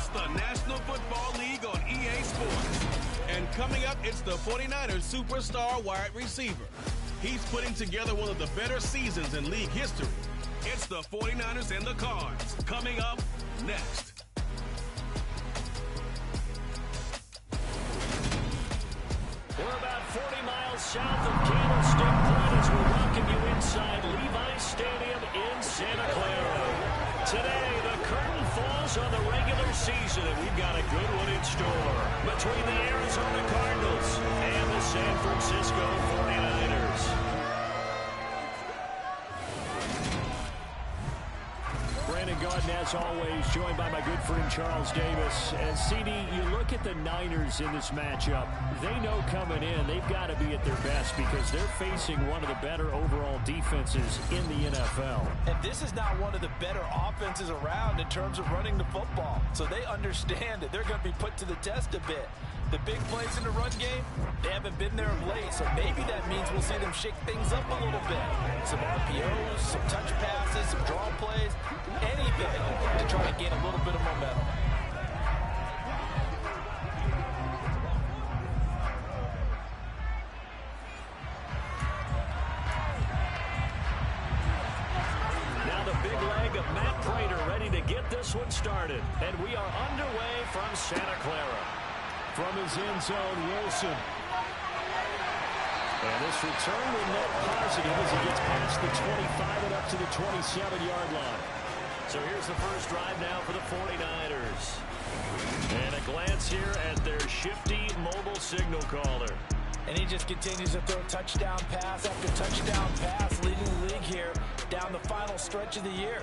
It's the National Football League on EA Sports. And coming up, it's the 49ers superstar wide receiver. He's putting together one of the better seasons in league history. It's the 49ers and the Cards. Coming up next. We're about 40 miles south of Candlestick Point as we welcome you inside Levi's Stadium in Santa Clara. Today, the curtain falls on the regular season, and we've got a good one in store between the Arizona Cardinals and the San Francisco 49ers. Brandon Gaudin, as always, joined by my good friend Charles Davis. And CD, you look at the Niners in this matchup, they know coming in they've got to be at their best because they're facing one of the better overall defenses in the NFL. And this is not one of the better offenses around in terms of running the football. So they understand that they're going to be put to the test a bit. The big plays in the run game, they haven't been there of late, so maybe that means we'll see them shake things up a little bit. Some RPOs, some touch passes, some draw plays, anything to try to gain a little bit of momentum. Now the big leg of Matt Prater ready to get this one started. And we are underway from Santa Clara. From his end zone, Wilson. And this return will net positive as he gets past the 25 and up to the 27-yard line. So here's the first drive now for the 49ers. And a glance here at their shifty mobile signal caller. And he just continues to throw touchdown pass after touchdown pass, leading the league here down the final stretch of the year.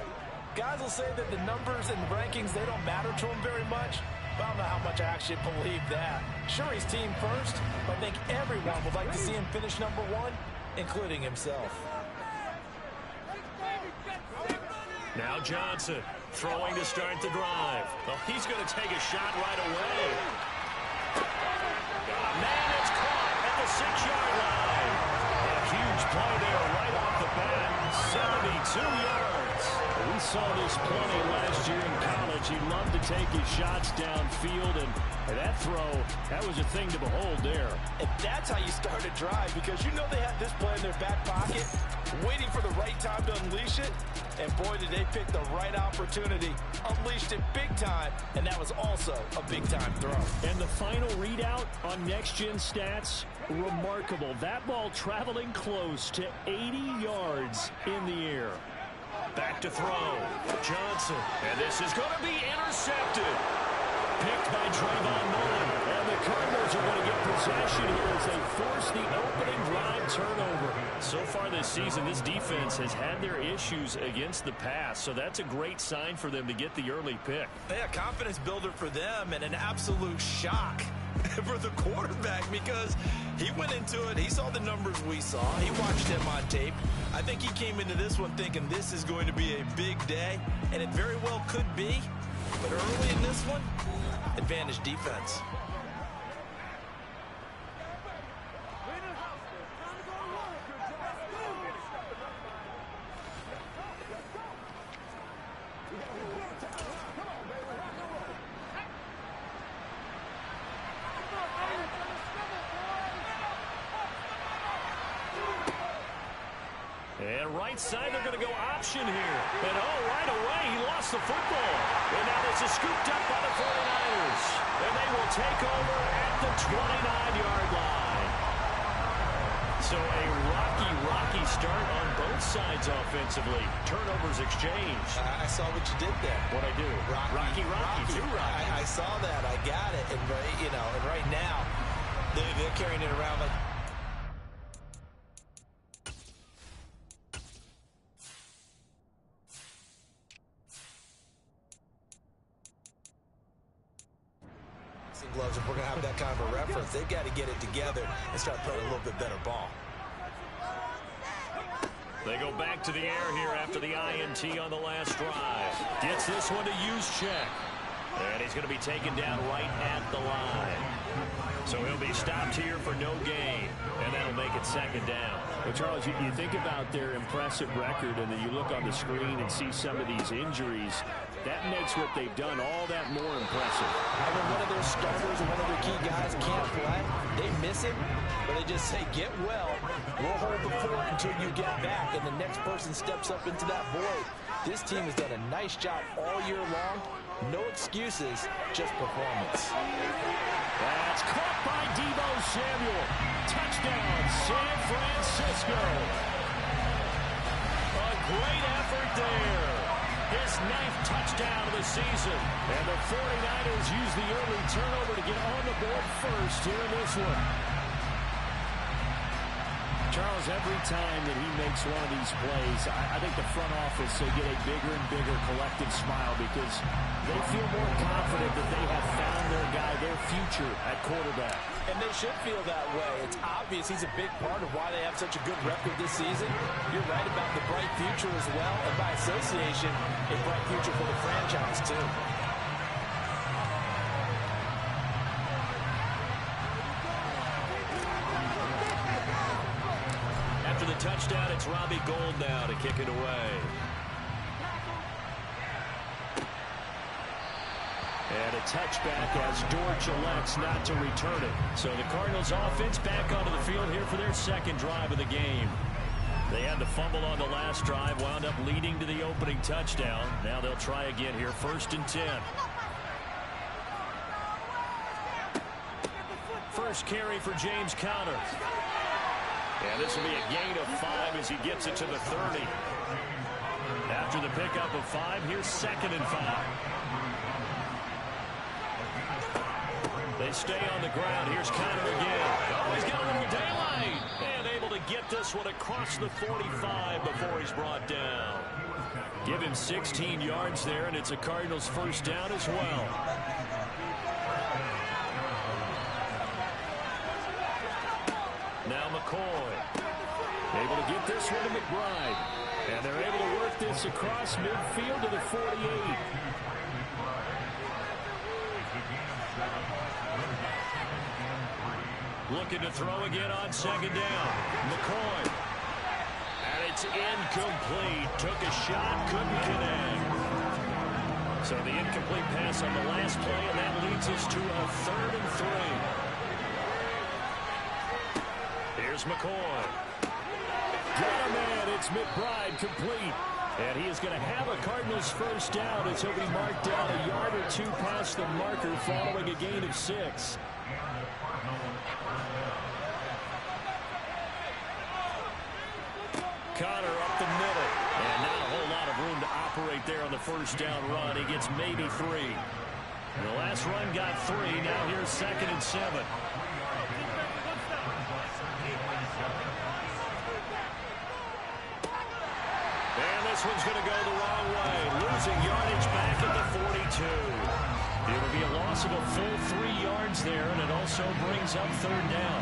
Guys will say that the numbers and rankings, they don't matter to him very much. I don't know how much I actually believe that. Sure, he's team first, but I think everyone would like to see him finish number one, including himself. Now Johnson throwing to start the drive. Well, he's going to take a shot right away. Man, it's caught at the 6-yard line. A huge play there right off the bat. 72 yards. We saw this plenty last year in college. He loved to take his shots downfield, and that throw, that was a thing to behold there. And that's how you start a drive, because you know they have this play in their back pocket, waiting for the right time to unleash it. And boy, did they pick the right opportunity. Unleashed it big time, and that was also a big-time throw. And the final readout on next-gen stats, remarkable. That ball traveling close to 80 yards in the air. Back to throw. Johnson. And this is going to be intercepted. Picked by Trayvon Mullen. And the Cardinals are going to get possession here as they force the opening drive turnover. So far this season, this defense has had their issues against the pass. So that's a great sign for them to get the early pick. Yeah, confidence builder for them and an absolute shock for the quarterback, because he went into it, he saw the numbers we saw, he watched him on tape. I think he came into this one thinking this is going to be a big day, and it very well could be. But early in this one, advantage defense. And right side, they're going to go option here. And right away, he lost the football. And now this is scooped up by the 49ers. And they will take over at the 29-yard line. So a rocky start on both sides offensively. Turnovers exchanged. I saw what you did there. What'd I do? Rocky. Too rocky. I saw that. I got it. And, and right now, they're carrying it around like, gloves. If we're going to have that kind of a reference, they've got to get it together and start playing a little bit better ball. They go back to the air here after the INT on the last drive. Gets this one to Juszczyk. And he's going to be taken down right at the line. So he'll be stopped here for no gain. And that'll make it second down. Well, Charles, you think about their impressive record, and then you look on the screen and see some of these injuries. that makes what they've done all that more impressive. And when one of their starters or one of their key guys can't play, they miss it, but they just say, get well. We'll hold the fort until you get back, and the next person steps up into that void. This team has done a nice job all year long. No excuses, just performance. That's caught by Deebo Samuel. Touchdown, San Francisco. A great effort there. His 9th touchdown of the season. And the 49ers use the early turnover to get on the board first here in this one. Charles, every time that he makes one of these plays, I think the front office, they get a bigger and bigger collective smile because they feel more confident that they have found their guy, their future at quarterback. And they should feel that way. It's obvious he's a big part of why they have such a good record this season. You're right about the bright future as well, and by association, a bright future for the franchise, too. After the touchdown, it's Robbie Gould now to kick it away. And a touchback as Dortch elects not to return it. So the Cardinals offense back onto the field here for their second drive of the game. They had the fumble on the last drive, wound up leading to the opening touchdown. Now they'll try again here, 1st and 10. First carry for James Conner. And this will be a gain of 5 as he gets it to the 30. After the pickup of 5, here's 2nd and 5. They stay on the ground. Here's Conner again. Oh, he's got a little daylight. And able to get this one across the 45 before he's brought down. Give him 16 yards there, and it's a Cardinals first down as well. Now McCoy. Able to get this one to McBride. And they're able to work this across midfield to the 48. Looking to throw again on 2nd down. McCoy. And it's incomplete. Took a shot, couldn't connect. So the incomplete pass on the last play, and that leads us to a 3rd and 3. Here's McCoy. Got a man. It's McBride complete. And he is going to have a Cardinals first down as he'll be marked down a yard or 2 past the marker following a gain of 6. Conner up the middle. And not a whole lot of room to operate there on the first down run. He gets maybe 3. The last run got 3. Now here's 2nd and 7. And this one's going to go the wrong way. Losing yardage back at the 42. It'll be a loss of a full 3 yards there, and it also brings up 3rd down.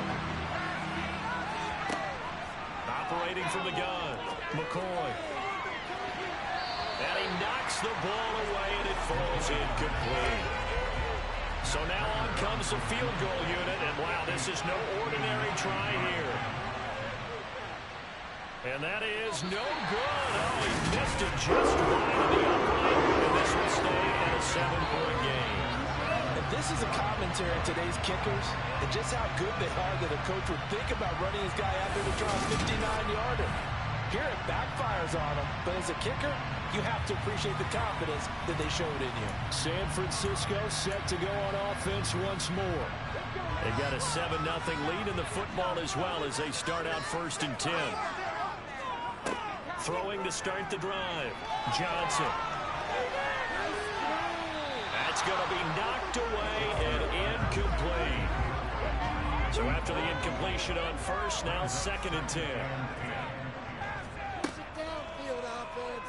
Operating from the gun, McCoy. And he knocks the ball away, and it falls incomplete. So now on comes the field goal unit, and wow, this is no ordinary try here. And that is no good. Oh, he missed it just wide of the upright, and this will stay at a 7-point game. And this is a commentary on today's kickers and just how good they are that a coach would think about running his guy out there to draw a 59-yarder. Here it backfires on him, but as a kicker, you have to appreciate the confidence that they showed in you. San Francisco set to go on offense once more. They've got a 7-0 lead in the football as well as they start out 1st and 10. Throwing to start the drive. Johnson. That's going to be knocked away and incomplete. So after the incompletion on first, now 2nd and 10.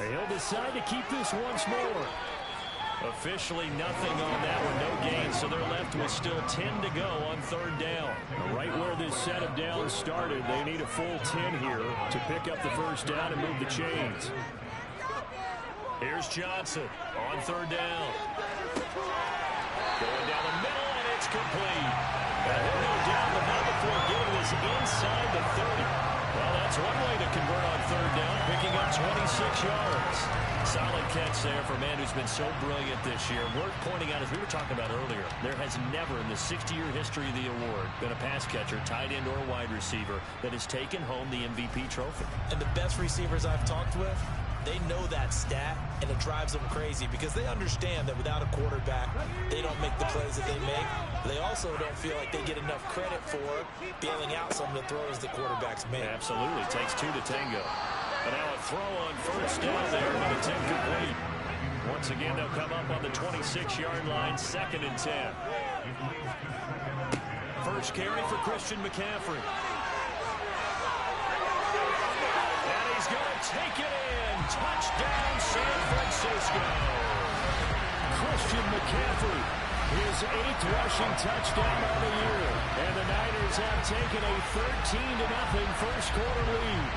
He'll decide to keep this once more. Officially nothing on that one, no gain, so they're left with still 10 to go on 3rd down. Right where this set of downs started, they need a full 10 here to pick up the first down and move the chains. Here's Johnson on 3rd down. Going down the middle, and it's complete. And he'll go down the ball before getting this inside the 30. Well, that's one way to convert on third down, picking up 26 yards. Solid catch there for a man who's been so brilliant this year. Worth pointing out, as we were talking about earlier, there has never in the 60-year history of the award been a pass catcher, tight end, or wide receiver that has taken home the MVP trophy. And the best receivers I've talked with, they know that stat, and it drives them crazy because they understand that without a quarterback, they don't make the plays that they make. They also don't feel like they get enough credit for bailing out some of the throws the quarterbacks make. Absolutely. Takes two to tango. But now a throw on first down there, but it's incomplete. Once again, they'll come up on the 26-yard line, 2nd and 10. First carry for Christian McCaffrey. And he's going to take it in. Touchdown, San Francisco. Christian McCaffrey, his 8th rushing touchdown of the year. And the Niners have taken a 13-0 first quarter lead.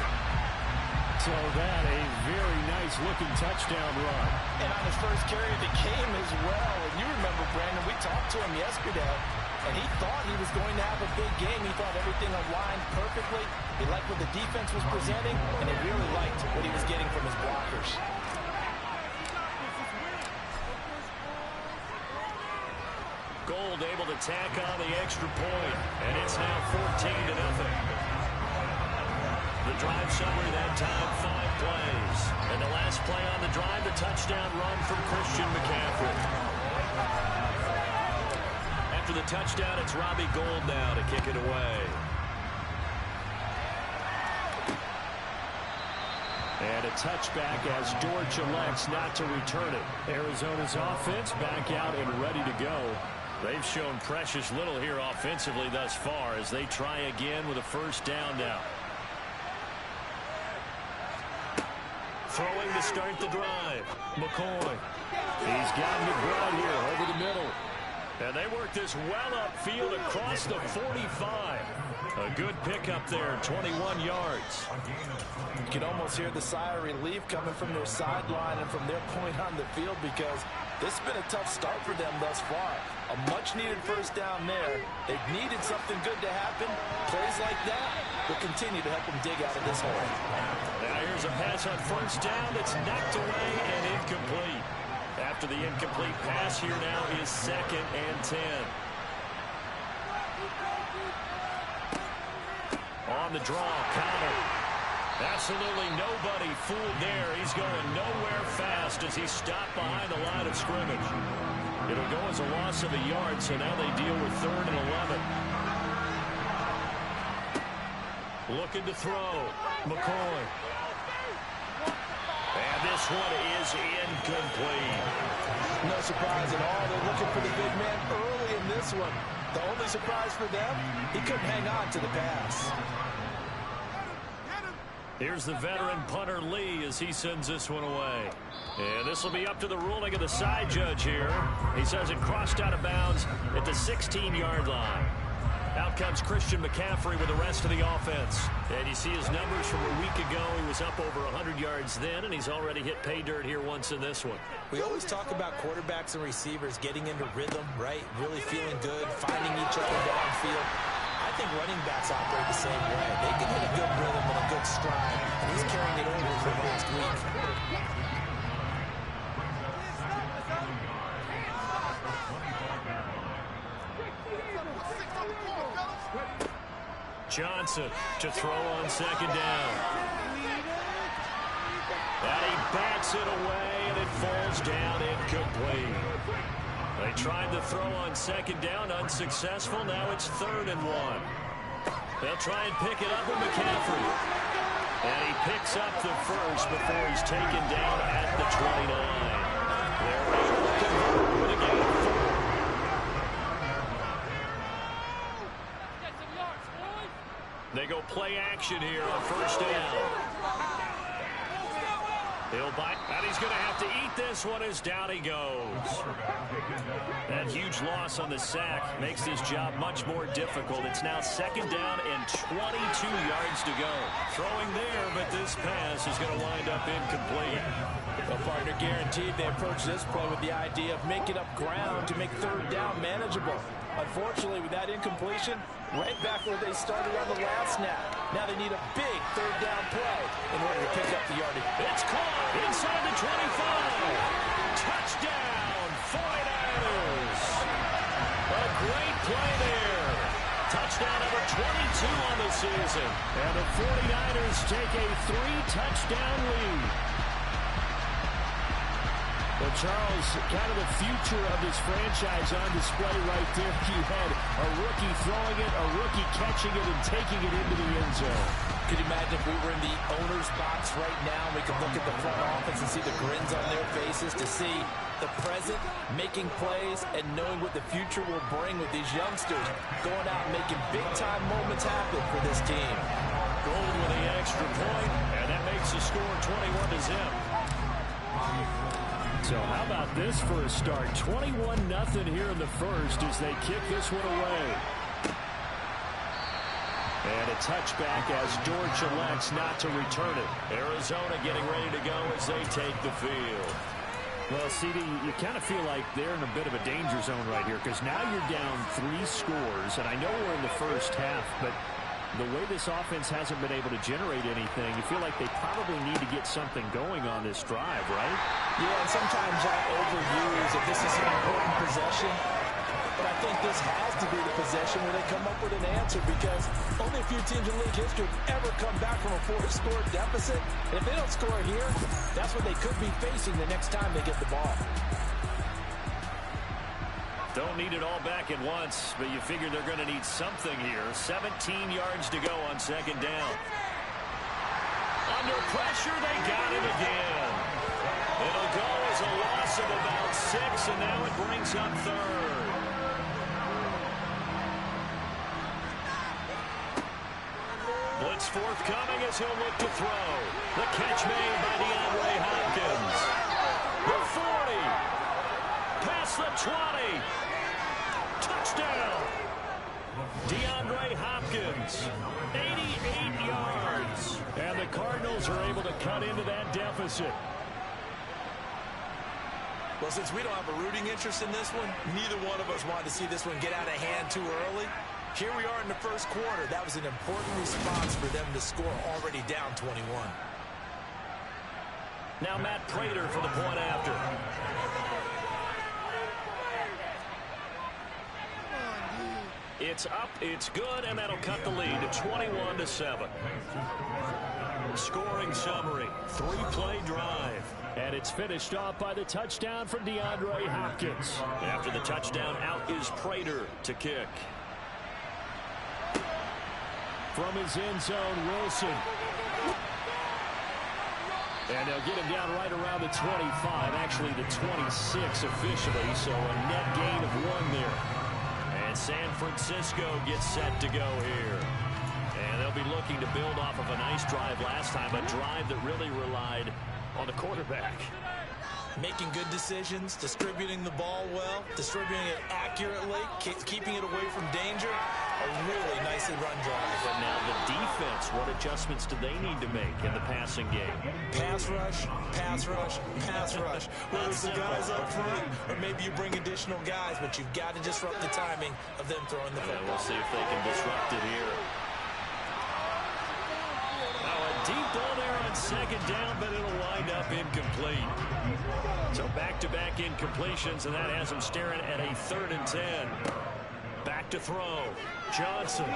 So that a very nice-looking touchdown run. And on his first carry of the game as well. And you remember, Brandon, we talked to him yesterday, and he thought he was going to have a big game. He thought everything aligned perfectly. He liked what the defense was presenting, and he really liked what he was getting from his blockers. Gold able to tack on the extra point, and it's now 14-0. The drive summary that time, 5 plays. And the last play on the drive, the touchdown run from Christian McCaffrey. After the touchdown, it's Robbie Gould now to kick it away. And a touchback as Dortch elects not to return it. Arizona's offense back out and ready to go. They've shown precious little here offensively thus far as they try again with a first down now. Throwing to start the drive. McCoy. He's got McBride here over the middle. And they work this well upfield across the 45. A good pickup there, 21 yards. You can almost hear the sigh of relief coming from their sideline and from their point on the field because this has been a tough start for them thus far. A much-needed first down there. They've needed something good to happen. Plays like that will continue to help them dig out of this hole. Now here's a pass on first down that's knocked away and incomplete. After the incomplete pass, here now is 2nd and 10. On the draw, Connor. Absolutely nobody fooled there. He's going nowhere fast as he's stopped behind the line of scrimmage. It'll go as a loss of a yard, so now they deal with 3rd and 11. Looking to throw. McCoy. And this one is incomplete. No surprise at all. They're looking for the big man early in this one. The only surprise for them, he couldn't hang on to the pass. Here's the veteran punter Lee as he sends this one away. And this will be up to the ruling of the side judge here. He says it crossed out of bounds at the 16-yard line. Out comes Christian McCaffrey with the rest of the offense. And you see his numbers from a week ago. He was up over 100 yards then, and he's already hit pay dirt here once in this one. We always talk about quarterbacks and receivers getting into rhythm, right? Really feeling good, finding each other downfield. I think running backs operate the same way. They can hit a good rhythm and a good stride, and he's carrying it over from last week. Johnson to throw on 2nd down. And he backs it away, and it falls down incomplete. They tried to throw on 2nd down, unsuccessful. Now it's 3rd and 1. They'll try and pick it up with McCaffrey. And he picks up the first before he's taken down at the 29. They're able to convert with a gain of 4. They go play action here on first down. He'll bite, and he's going to have to eat this one as down he goes. That huge loss on the sack makes his job much more difficult. It's now 2nd down and 22 yards to go. Throwing there, but this pass is going to wind up incomplete. Well, partner, guaranteed they approach this play with the idea of making up ground to make 3rd down manageable. Unfortunately, with that incompletion, right back where they started on the last snap. Now they need a big third down play in order to pick up the yardage. It's caught inside the 25. Touchdown, 49ers. A great play there. Touchdown number 22 on the season. And the 49ers take a 3-touchdown lead. Well, Charles, kind of the future of this franchise on display right there. You had a rookie throwing it, a rookie catching it, and taking it into the end zone. Could you imagine if we were in the owner's box right now, we could look at the front office and see the grins on their faces, to see the present making plays and knowing what the future will bring with these youngsters going out and making big-time moments happen for this team. Gold with the extra point, and that makes the score 21-0. So how about this for a start? 21-0 here in the first as they kick this one away. And a touchback as George elects not to return it. Arizona getting ready to go as they take the field. Well, CD, you kind of feel like they're in a bit of a danger zone right here because now you're down 3 scores, and I know we're in the first half, but the way this offense hasn't been able to generate anything, you feel like they probably need to get something going on this drive, right? Yeah, and sometimes I overuse if this is an important possession. But I think this has to be the possession where they come up with an answer, because only a few teams in league history have ever come back from a 4-score deficit. And if they don't score here, that's what they could be facing the next time they get the ball. Don't need it all back at once, but you figure they're going to need something here. 17 yards to go on second down. Under pressure, they got it again. It'll go as a loss of about 6, and now it brings up third. Blitz forthcoming as he'll look to throw. The catch made by DeAndre Hopkins. The 40. Past the 20. Touchdown. DeAndre Hopkins. 88 yards. And the Cardinals are able to cut into that deficit. Well, since we don't have a rooting interest in this one, neither one of us wanted to see this one get out of hand too early. Here we are in the first quarter. That was an important response for them to score already down 21. Now Matt Prater for the point after. It's up, it's good, and that'll cut the lead to 21-7. Scoring summary, 3-play drive. And it's finished off by the touchdown from DeAndre Hopkins. After the touchdown, out is Prater to kick. From his end zone, Wilson. And they'll get him down right around the 25, actually the 26 officially, so a net gain of 1 there. And San Francisco gets set to go here. And they'll be looking to build off of a nice drive last time, a drive that really relied on the quarterback. Making good decisions, distributing the ball well, distributing it accurately, keeping it away from danger. A really nicely run drive. But now the defense, what adjustments do they need to make in the passing game? Pass rush, pass rush, pass rush. Whether it's the guys up front or maybe you bring additional guys, but you've got to disrupt the timing of them throwing the football. We'll see if they can disrupt it here. Now a deep ball there on second down, but it'll wind up incomplete. So back-to-back incompletions, and that has them staring at a 3rd and 10. Back to throw. Johnson. And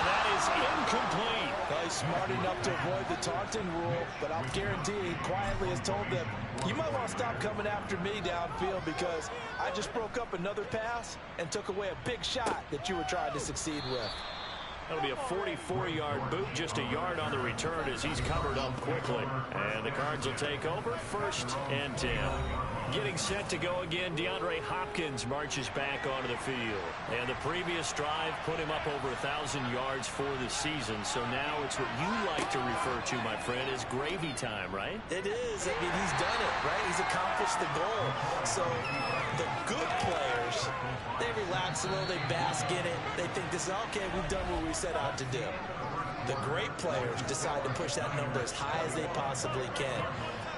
that is incomplete. Well, he's smart enough to avoid the taunting rule, but I'll guarantee he quietly has told them, you might want to stop coming after me downfield because I just broke up another pass and took away a big shot that you were trying to succeed with. That'll be a 44-yard boot, just a yard on the return as he's covered up quickly. And the Cards will take over, 1st and 10. Getting set to go again, DeAndre Hopkins marches back onto the field. And the previous drive put him up over 1,000 yards for the season. So now it's what you like to refer to, my friend, as gravy time, right? It is. I mean, he's done it, right? He's accomplished the goal. So the good players, they relax a little, they bask in it. They think this is, okay, we've done what we set out to do. The great players decide to push that number as high as they possibly can.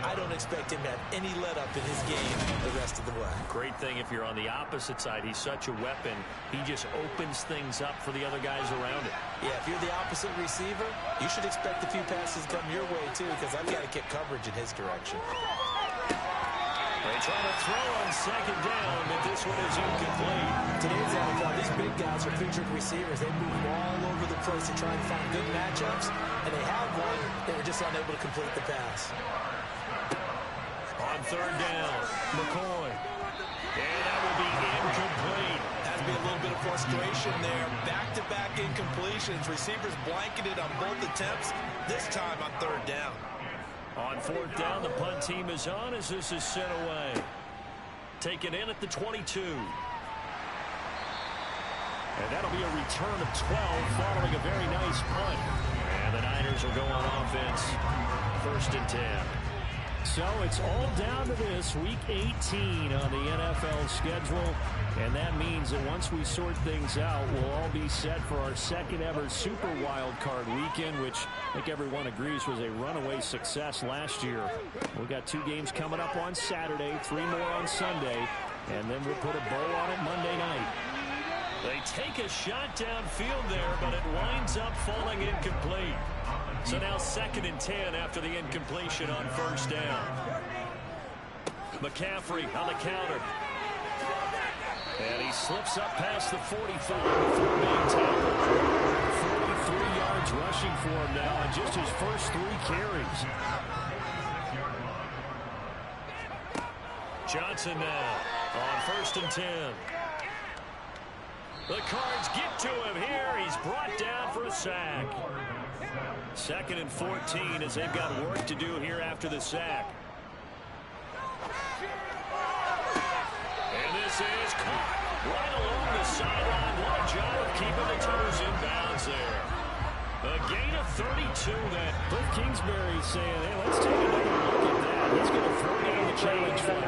I don't expect him to have any let-up in his game the rest of the way. Great thing if you're on the opposite side. He's such a weapon. He just opens things up for the other guys around him. Yeah, if you're the opposite receiver, you should expect a few passes come your way, too, because I've got to get coverage in his direction. They try to throw on second down, but this one is incomplete. Today's NFL, these big guys are featured receivers. They move all over the place to try and find good matchups, and they have one. They were just unable to complete the pass. On third down, McCoy. And that will be incomplete. Has to be a little bit of frustration there. Back-to-back incompletions. Receivers blanketed on both attempts, this time on third down. On fourth down, the punt team is on as this is sent away. Taken in at the 22. And that'll be a return of 12 following a very nice punt. And the Niners will go on offense. 1st and 10. So it's all down to this, Week 18 on the NFL schedule. And that means that once we sort things out, we'll all be set for our second ever Super Wild Card weekend, which I think everyone agrees was a runaway success last year. We've got 2 games coming up on Saturday, 3 more on Sunday, and then we'll put a bow on it Monday night. They take a shot downfield there, but it winds up falling incomplete. So now 2nd and 10 after the incompletion on 1st down. McCaffrey on the counter. And he slips up past the 45 before being tackled. 43 yards rushing for him now on just his first 3 carries. Johnson now on 1st and 10. The Cards get to him here. He's brought down for a sack. 2nd and 14 as they've got work to do here after the sack. And this is caught right along the sideline. What a job of keeping the toes in bounds there. A gain of 32 then. Cliff Kingsbury saying, hey, let's take another look at that. He's going to throw down the challenge flag.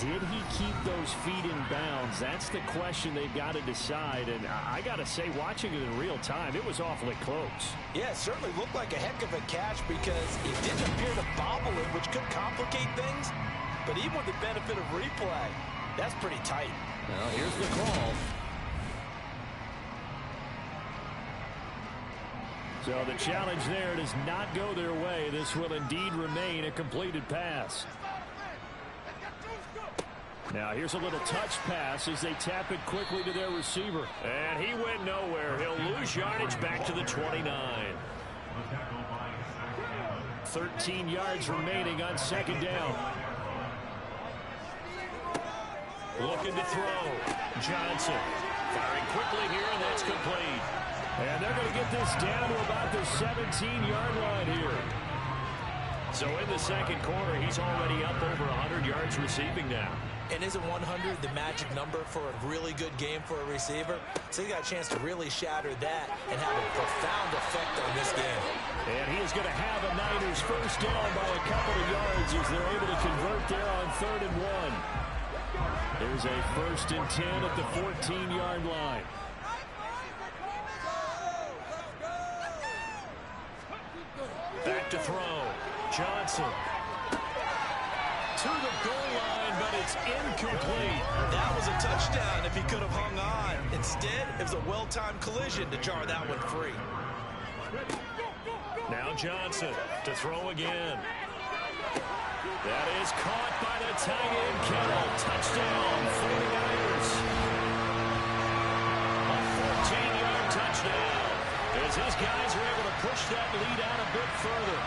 Did he keep those feet in bounds? That's the question they've got to decide. And I got to say, watching it in real time, it was awfully close. Yeah, it certainly looked like a heck of a catch because it didn't appear to bobble it, which could complicate things. But even with the benefit of replay, that's pretty tight. Now, here's the call. So the challenge there does not go their way. This will indeed remain a completed pass. Now here's a little touch pass as they tap it quickly to their receiver. And he went nowhere. He'll lose yardage back to the 29. 13 yards remaining on 2nd down. Looking to throw. Johnson firing quickly here, and that's complete. And they're going to get this down to about the 17-yard line here. So in the 2nd quarter, he's already up over 100 yards receiving now. And isn't 100 the magic number for a really good game for a receiver? So he got a chance to really shatter that and have a profound effect on this game. And he is going to have a Niners first down by a couple of yards as they're able to convert there on 3rd and 1. There's a 1st and 10 at the 14-yard line. Back to throw. Johnson. To the goal line, but it's incomplete. That was a touchdown if he could have hung on. Instead, it was a well-timed collision to jar that one free. Now Johnson to throw again. That is caught by the tight end, Kittle. Touchdown, 49ers. A 14-yard touchdown as his guys are able to push that lead out a bit further.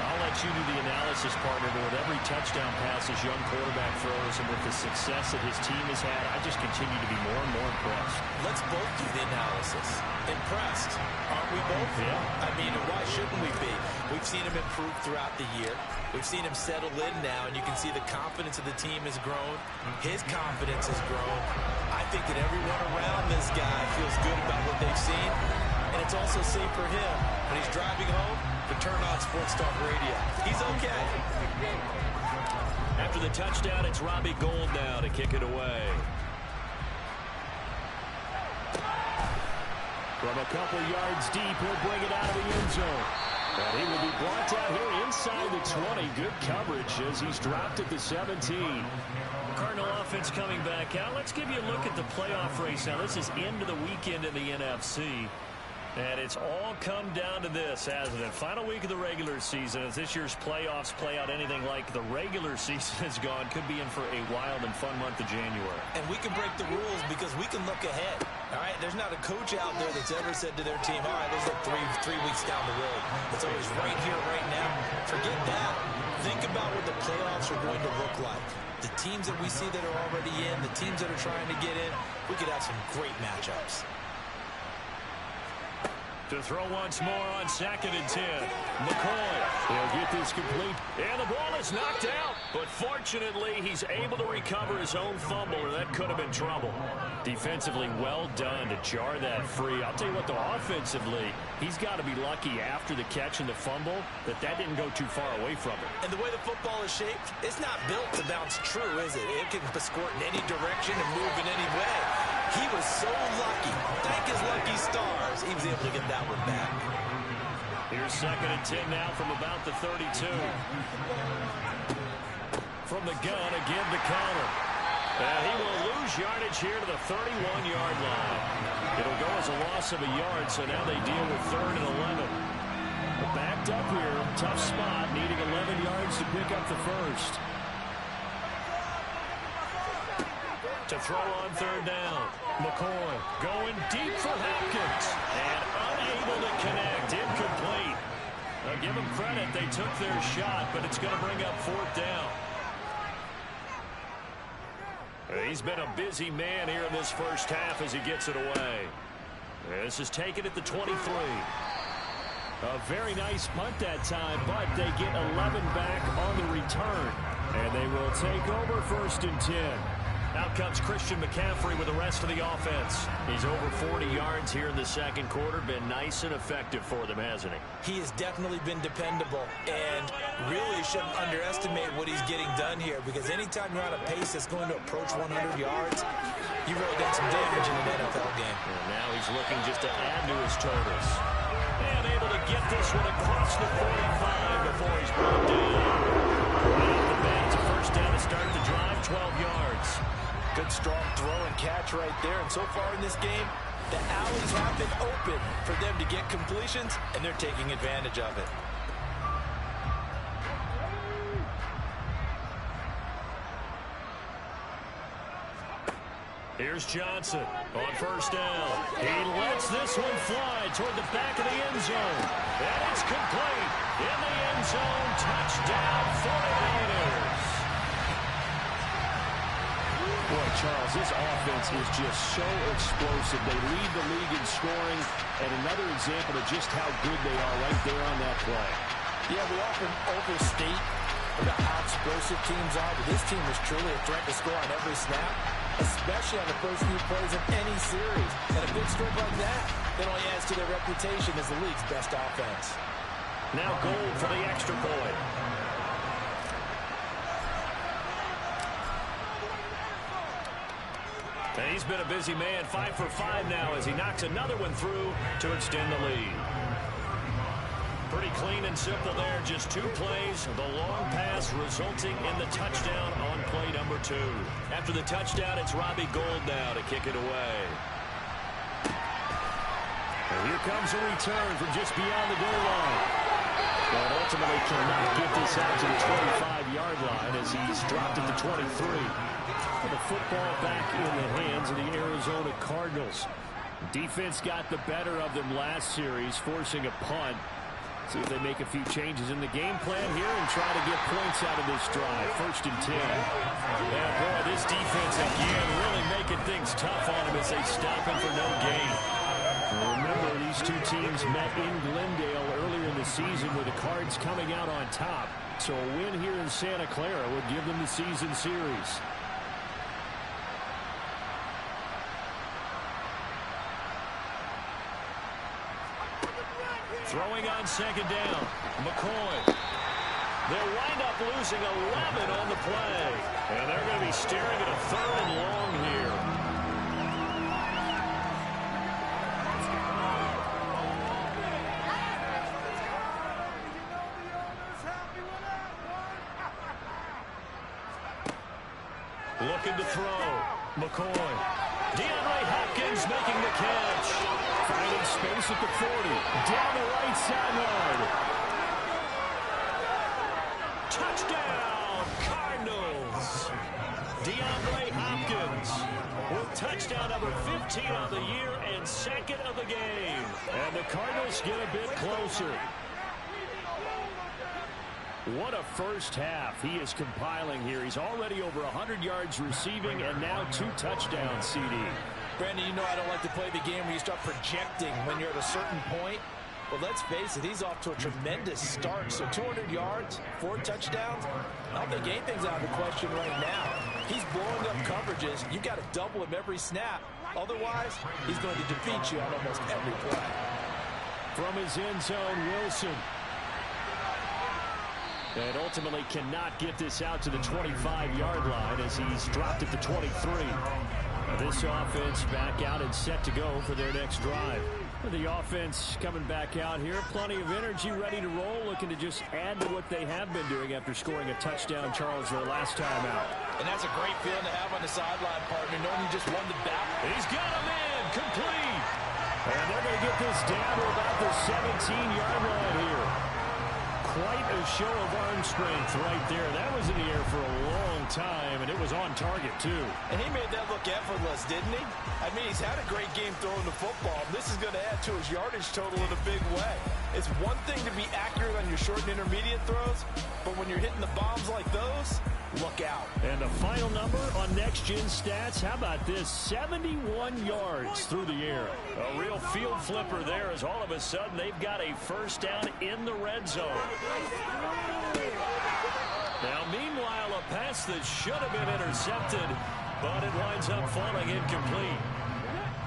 I'll let you do the analysis, partner, but with every touchdown pass his young quarterback throws and with the success that his team has had, I just continue to be more and more impressed. Let's both do the analysis. Impressed, aren't we both? Yeah. I mean, why shouldn't we be? We've seen him improve throughout the year. We've seen him settle in now, and you can see the confidence of the team has grown. His confidence has grown. I think that everyone around this guy feels good about what they've seen, and it's also safe for him when he's driving home to turn on Sports Talk Radio. He's okay. After the touchdown, it's Robbie Gould now to kick it away. From a couple yards deep, he'll bring it out of the end zone. And he will be brought down here inside the 20. Good coverage as he's dropped at the 17. Cardinal offense coming back out. Let's give you a look at the playoff race now. This is end of the weekend in the NFC. And it's all come down to this, hasn't it? Final week of the regular season. As this year's playoffs play out anything like the regular season has gone, could be in for a wild and fun month of January. And we can break the rules because we can look ahead. All right, there's not a coach out there that's ever said to their team, all right, this is three weeks down the road. It's always right here, right now. Forget that. Think about what the playoffs are going to look like. The teams that we see that are already in, the teams that are trying to get in, we could have some great matchups. To throw once more on 2nd and 10. McCoy, he'll get this complete. And the ball is knocked out. But fortunately, he's able to recover his own fumble, or that could have been trouble. Defensively, well done to jar that free. I'll tell you what, though, offensively, he's got to be lucky after the catch and the fumble that didn't go too far away from him. And the way the football is shaped, it's not built to bounce true, is it? It can squirt in any direction and move in any way. He was so lucky. Thank his lucky stars. He was able to get that one back. Here's 2nd and 10 now from about the 32. From the gun, again the counter. And he will lose yardage here to the 31-yard line. It'll go as a loss of a yard, so now they deal with 3rd and 11. But backed up here, tough spot, needing 11 yards to pick up the first. To throw on 3rd down. McCoy going deep for Hopkins. And unable to connect. Incomplete. Now give them credit. They took their shot, but it's going to bring up 4th down. He's been a busy man here in this first half as he gets it away. This is taken at the 23. A very nice punt that time, but they get 11 back on the return. And they will take over 1st and 10. Out comes Christian McCaffrey with the rest of the offense. He's over 40 yards here in the second quarter. Been nice and effective for them, hasn't he? He has definitely been dependable, and really shouldn't underestimate what he's getting done here, because anytime you're on a pace that's going to approach 100 yards, you've really done some damage in an NFL game. And now he's looking just to add to his totals. And able to get this one across the 45 before he's brought down. Right off the bat, it's a 1st down to start the drive, 12 yards. Good strong throw and catch right there. And so far in this game, the alleys have been open for them to get completions, and they're taking advantage of it. Here's Johnson on 1st down. He lets this one fly toward the back of the end zone. And it's complete. In the end zone, touchdown 49ers. Boy, Charles, this offense is just so explosive. They lead the league in scoring, and another example of just how good they are right there on that play. Yeah, we often overstate about how explosive teams are, but this team is truly a threat to score on every snap, especially on the first few plays of any series. And a big stroke like that only adds to their reputation as the league's best offense. Now Gold for the extra point. And he's been a busy man, 5 for 5 now as he knocks another one through to extend the lead. Pretty clean and simple there, just 2 plays. The long pass resulting in the touchdown on play number 2. After the touchdown, it's Robbie Gould now to kick it away. And here comes a return from just beyond the goal line. But ultimately cannot get this out to the 25-yard line as he's dropped at the 23. The football back in the hands of the Arizona Cardinals. Defense got the better of them last series, forcing a punt. See if they make a few changes in the game plan here and try to get points out of this drive. 1st and 10. Yeah, boy, this defense again really making things tough on him as they stop him for no gain. Remember, these two teams met in Glendale earlier in the season with the Cards coming out on top. So a win here in Santa Clara would give them the season series. Throwing on 2nd down. McCoy. They'll wind up losing 11 on the play. And they're going to be staring at a 3rd and long here. looking to throw. McCoy. DeAndre Hopkins making the catch. Finding space at the 40. Down the right sideline. Touchdown, Cardinals. DeAndre Hopkins with touchdown number 15 on the year and second of the game. And the Cardinals get a bit closer. What a first half he is compiling here. He's already over 100 yards receiving and now 2 touchdowns, CD. Brandon, you know I don't like to play the game where you start projecting when you're at a certain point. Well, let's face it, he's off to a tremendous start. So 200 yards, 4 touchdowns. I don't think anything's out of the question right now. He's blowing up coverages. You've got to double him every snap. Otherwise, he's going to defeat you on almost every play. From his end zone, Wilson. And ultimately cannot get this out to the 25-yard line as he's dropped at the 23. This offense back out and set to go for their next drive. The offense coming back out here. Plenty of energy, ready to roll, looking to just add to what they have been doing after scoring a touchdown, Charles, their last time out. And that's a great feeling to have on the sideline, partner, knowing you just won the battle. He's got him in, complete. And they're going to get this down to about the 17-yard line here. Quite a show of arm strength right there. That was in the air for a long time, and it was on target, too. And he made that look effortless, didn't he? I mean, he's had a great game throwing the football. This is going to add to his yardage total in a big way. It's one thing to be accurate on your short and intermediate throws, but when you're hitting the bombs like those, look out. And the final number on Next Gen Stats, how about this? 71 yards through the air. A real field flipper there as all of a sudden they've got a first down in the red zone. Now, meanwhile, a pass that should have been intercepted, but it winds up falling incomplete.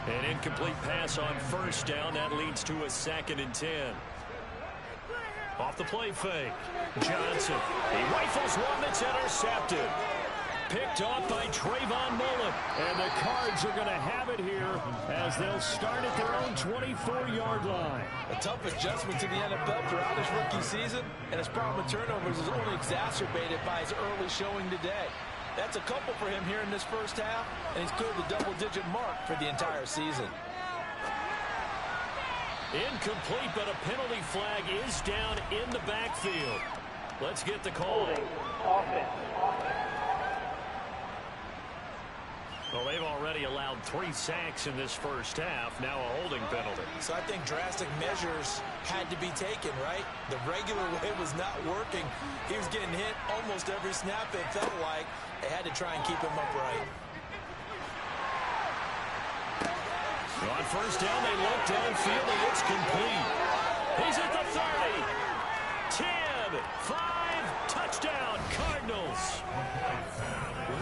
An incomplete pass on first down. That leads to a 2nd and 10. Off the play fake. Johnson. He rifles one that's intercepted. Picked off by Trayvon Mullen. And the Cards are going to have it here as they'll start at their own 24-yard line. A tough adjustment to the NFL throughout his rookie season, and his problem with turnovers is only exacerbated by his early showing today. That's a couple for him here in this first half, and he's cleared the double-digit mark for the entire season. Incomplete, but a penalty flag is down in the backfield. Let's get the call. Well, they've already allowed 3 sacks in this first half. Now a holding penalty. So I think drastic measures had to be taken, right? The regular way was not working. He was getting hit almost every snap, it felt like. They had to try and keep him upright. So on first down, they look downfield, and it's complete. He's at the 30. 10, 5, touchdown, Cardinals.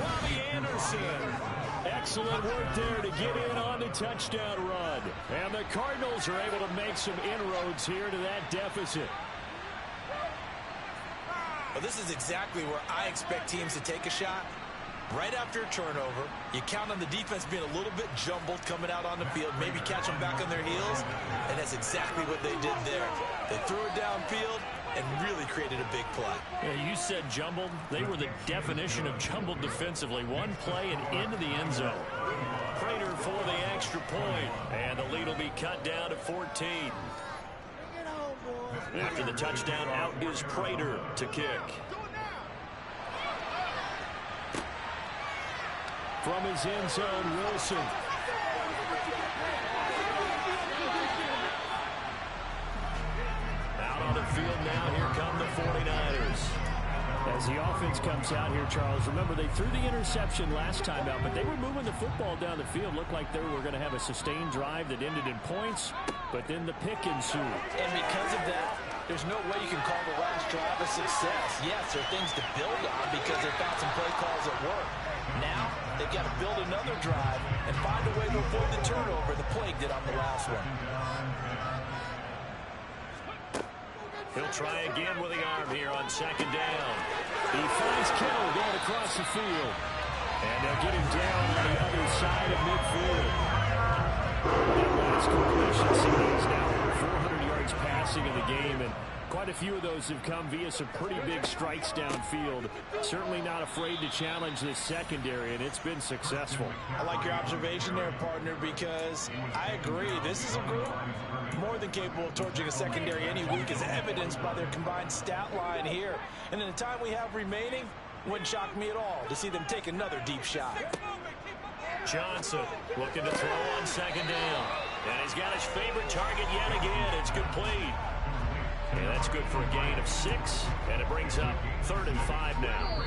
Robbie Anderson. Excellent work there to get in on the touchdown run. And the Cardinals are able to make some inroads here to that deficit. Well, this is exactly where I expect teams to take a shot. Right after a turnover, you count on the defense being a little bit jumbled coming out on the field, maybe catch them back on their heels, and that's exactly what they did there. They threw it downfield and really created a big play. Yeah, you said jumbled. They were the definition of jumbled defensively. One play and into the end zone. Prater for the extra point, and the lead will be cut down to 14. After the touchdown, out is Prater to kick. From his end zone, Wilson. Out on the field now, here come the 49ers. As the offense comes out here, Charles, remember they threw the interception last time out, but they were moving the football down the field. Looked like they were going to have a sustained drive that ended in points, but then the pick ensued. And because of that, there's no way you can call the last drive a success. Yes, there are things to build on because they found some play calls at work. Now, they've got to build another drive and find a way to avoid the turnover the Plague did on the last one. He'll try again with the arm here on 2nd down. He finds Kittle going across the field. And they'll get him down on the other side of midfield. That last completion is now over 400 yards passing in the game. And Quite a few of those have come via some pretty big strikes downfield. Certainly not afraid to challenge the secondary, and it's been successful. I like your observation there, partner, because I agree. This is a group more than capable of torching a secondary any week, as evidenced by their combined stat line here. And in the time we have remaining, wouldn't shock me at all to see them take another deep shot. Johnson looking to throw on second down. And he's got his favorite target yet again. It's complete. And that's good for a gain of 6. And it brings up 3rd and 5 now.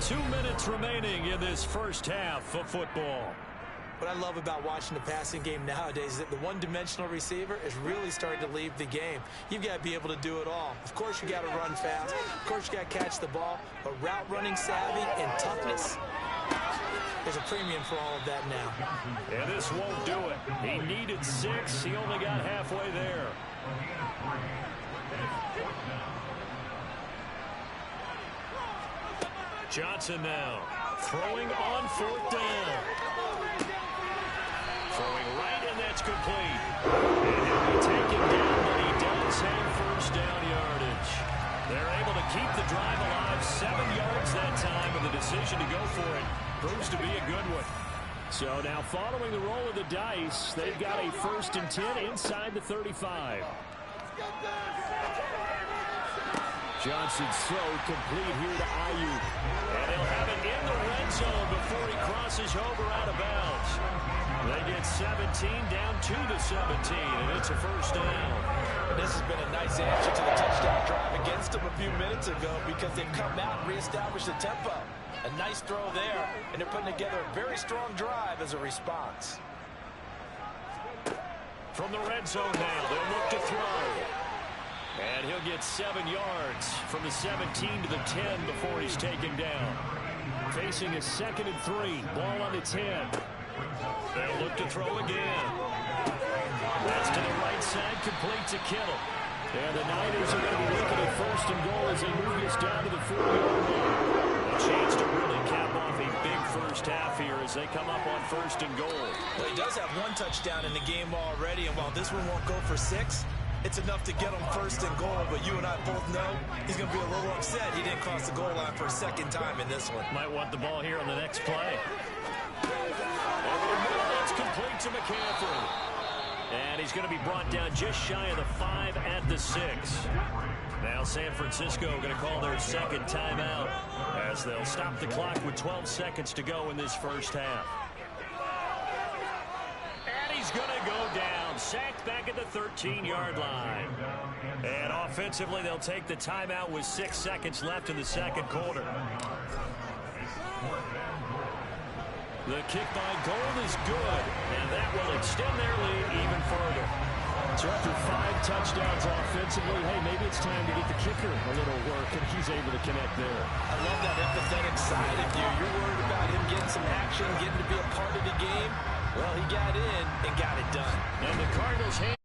2 minutes remaining in this first half of football. What I love about watching the passing game nowadays is that the one-dimensional receiver is really starting to leave the game. You've got to be able to do it all. Of course, you got to run fast. Of course, you got to catch the ball. But route running savvy and toughness, there's a premium for all of that now. And this won't do it. He needed 6. He only got halfway there. Johnson now throwing on 4th down. Throwing right, and that's complete. And he'll be taken down, but he does have first down yardage. They're able to keep the drive alive, 7 yards that time, and the decision to go for it proves to be a good one. So now following the roll of the dice, they've got a 1st and 10 inside the 35. Johnson's throw complete here to Ayuk. And he'll have it in the red zone before he crosses over out of bounds. They get 17 down to the 17, and it's a first down. This has been a nice answer to the touchdown drive against them a few minutes ago, because they've come out and reestablished the tempo. A nice throw there, and they're putting together a very strong drive as a response. From the red zone now, they'll look to throw. And he'll get 7 yards from the 17 to the 10 before he's taken down. Facing a 2nd and 3, ball on the 10. They'll look to throw again. That's to the right side, complete to Kittle. And the Niners are going to be looking at 1st and goal as they move this down to the 40-yard line. A chance to really cap off a big first half here as they come up on 1st and goal. Well, he does have 1 touchdown in the game already, and while this one won't go for 6, it's enough to get him 1st and goal. But you and I both know he's going to be a little upset he didn't cross the goal line for a 2nd time in this one. Might want the ball here on the next play. That's complete to McCaffrey. And he's going to be brought down just shy of the 5 at the 6. Now San Francisco going to call their 2nd timeout as they'll stop the clock with 12 seconds to go in this first half. And he's going to go down, sacked back at the 13-yard line. And offensively, they'll take the timeout with 6 seconds left in the 2nd quarter. The kick by Gold is good, and that will extend their lead even further. So after 5 touchdowns offensively, hey, maybe it's time to get the kicker a little work, and he's able to connect there. I love that empathetic side of you. You're worried about him getting some action, getting to be a part of the game. Well, he got in and got it done. And the Cardinals hand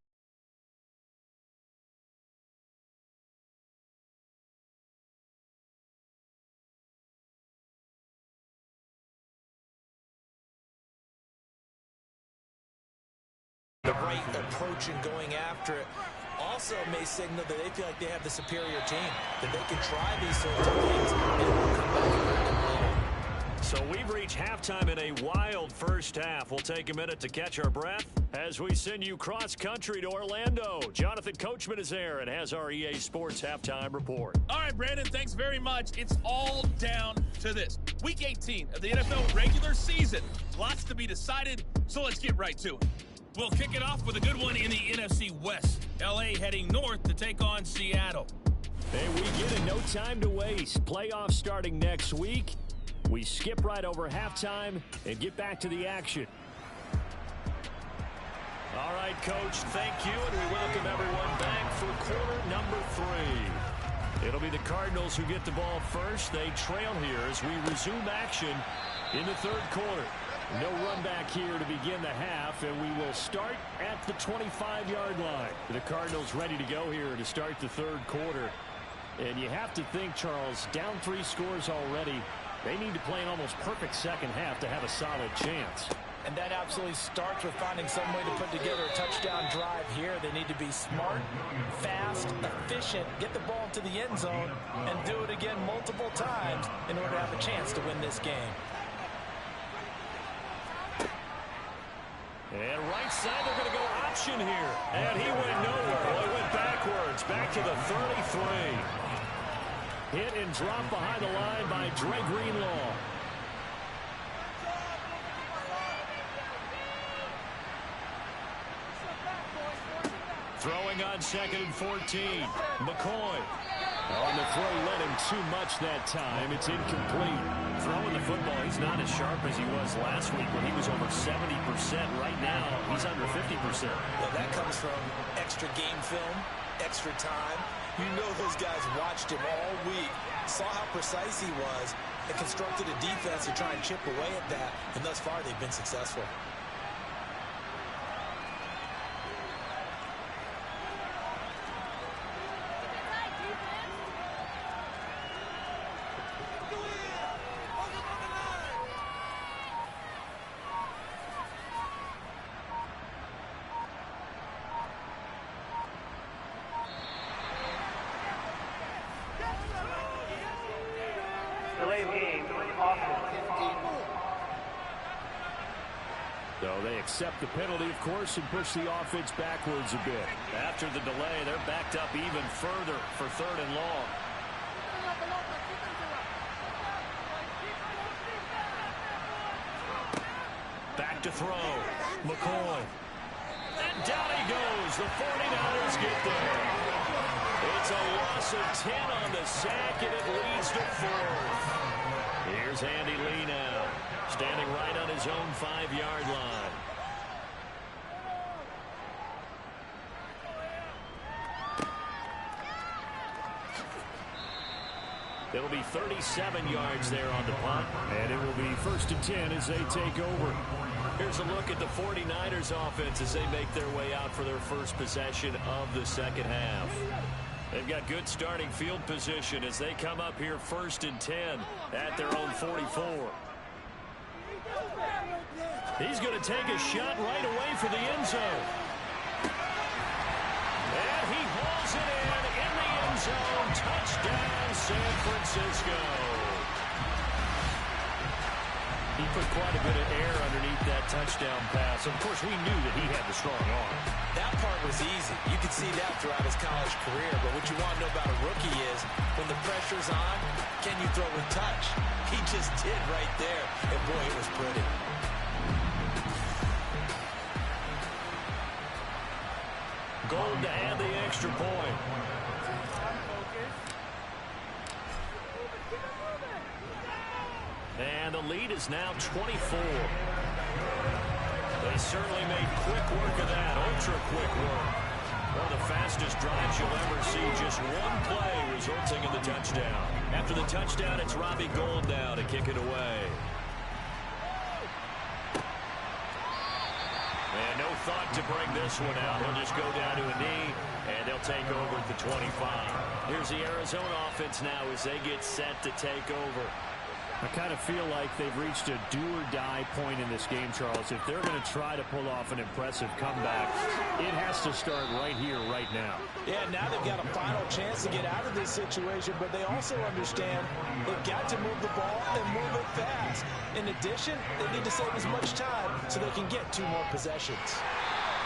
the right approach and going after it also may signal that they feel like they have the superior team, that they can try these sorts of things and will come back later. So we've reached halftime in a wild first half. We'll take a minute to catch our breath as we send you cross-country to Orlando. Jonathan Coachman is there and has our EA Sports halftime report. All right, Brandon, thanks very much. It's all down to this. Week 18 of the NFL regular season. Lots to be decided, so let's get right to it. We'll kick it off with a good one in the NFC West. L.A. heading north to take on Seattle. Hey, we get it. No time to waste. Playoffs starting next week. We skip right over halftime and get back to the action. All right, Coach, thank you, and we welcome everyone back for quarter number 3. It'll be the Cardinals who get the ball first. They trail here as we resume action in the 3rd quarter. No run back here to begin the half, and we will start at the 25-yard line. The Cardinals ready to go here to start the 3rd quarter. And you have to think, Charles, down 3 scores already. They need to play an almost perfect second half to have a solid chance. And that absolutely starts with finding some way to put together a touchdown drive here. They need to be smart, fast, efficient, get the ball into the end zone, and do it again multiple times in order to have a chance to win this game. And right side, they're going to go option here. And he went nowhere. Well, he went backwards, back to the 33. Hit and drop behind the line by Dre Greenlaw. Throwing on 2nd and 14. McCoy. On the throw, led him too much that time. It's incomplete. Throwing the football, he's not as sharp as he was last week when he was over 70%. Right now, he's under 50%. Well, that comes from extra game film, extra time. You know those guys watched him all week, saw how precise he was, and constructed a defense to try and chip away at that. And thus far, they've been successful. So they accept the penalty, of course, and push the offense backwards a bit. After the delay, they're backed up even further for 3rd and long. Back to throw. McCoy. And down he goes. The 49ers get there. It's a loss of 10 on the sack, and it leads to 4th. Here's Andy Lee now, standing right on his own 5-yard line. It'll be 37 yards there on the punt, and it will be 1st and 10 as they take over. Here's a look at the 49ers offense as they make their way out for their first possession of the second half. They've got good starting field position as they come up here 1st and 10 at their own 44. He's going to take a shot right away for the end zone. And he hauls it in the end zone. Touchdown, San Francisco. He put quite a bit of air underneath that touchdown pass. Of course, we knew that he had the strong arm. That part was easy. You could see that throughout his college career. But what you want to know about a rookie is when the pressure's on, can you throw with touch? He just did right there. And boy, it was pretty. Gold to add the extra point. And the lead is now 24. They certainly made quick work of that, ultra-quick work. One of the fastest drives you'll ever see, just one play resulting in the touchdown. After the touchdown, it's Robbie Gould now to kick it away. And no thought to bring this one out. He'll just go down to a knee, and they'll take over at the 25. Here's the Arizona offense now as they get set to take over. I kind of feel like they've reached a do-or-die point in this game, Charles. If they're going to try to pull off an impressive comeback, it has to start right here, right now. Yeah, now they've got a final chance to get out of this situation, but they also understand they've got to move the ball and move it fast. In addition, they need to save as much time so they can get 2 more possessions.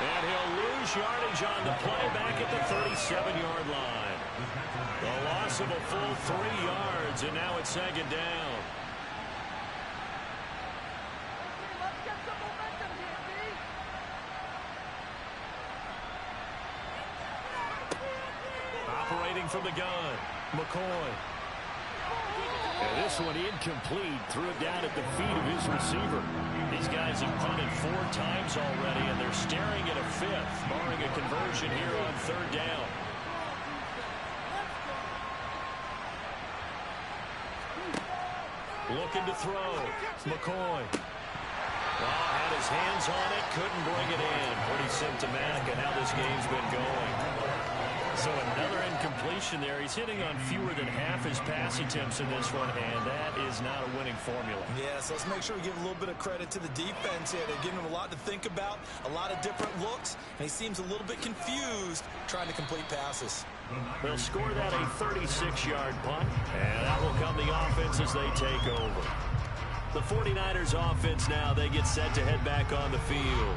And he'll lose yardage on the play back at the 37-yard line. The loss of a full 3 yards, and now it's 2nd down. Operating from the gun, McCoy. And this one incomplete. Threw it down at the feet of his receiver. These guys have punted 4 times already, and they're staring at a 5th, barring a conversion here on 3rd down. Looking to throw. McCoy. Had his hands on it, couldn't bring it in. Pretty symptomatic of how this game's been going. So another incompletion there. He's hitting on fewer than half his pass attempts in this one, and that is not a winning formula. Yeah, so let's make sure we give a little bit of credit to the defense here. They're giving him a lot to think about, a lot of different looks, and he seems a little bit confused trying to complete passes. They'll score that a 36-yard punt, and that will come the offense as they take over. The 49ers offense now, they get set to head back on the field.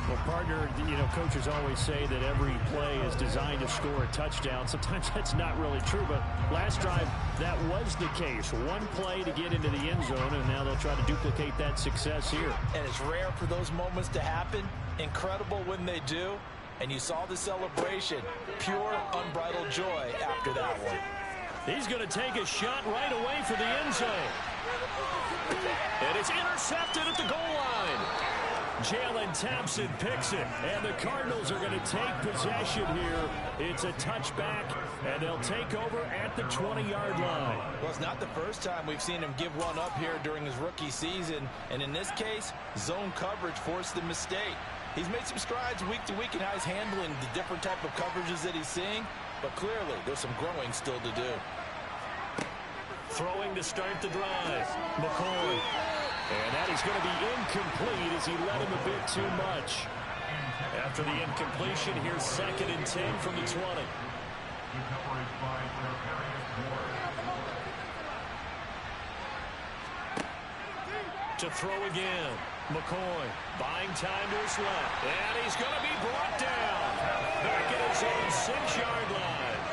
Well, partner, coaches always say that every play is designed to score a touchdown. Sometimes that's not really true, but last drive, that was the case. One play to get into the end zone, and now they'll try to duplicate that success here. And it's rare for those moments to happen. Incredible when they do. And you saw the celebration. Pure, unbridled joy after that one. He's going to take a shot right away for the end zone. And it's intercepted at the goal line. Jalen Thompson picks it, and the Cardinals are going to take possession here. It's a touchback, and they'll take over at the 20-yard line. Well, it's not the first time we've seen him give one up here during his rookie season, and in this case, zone coverage forced the mistake. He's made some strides week to week in how he's handling the different type of coverages that he's seeing, but clearly there's some growing still to do. Throwing to start the drive, McCoy. And that is going to be incomplete as he led him a bit too much. After the incompletion, here's 2nd and 10 from the 20. To throw again, McCoy buying time to his left. And he's going to be brought down. Back at his own 6-yard line.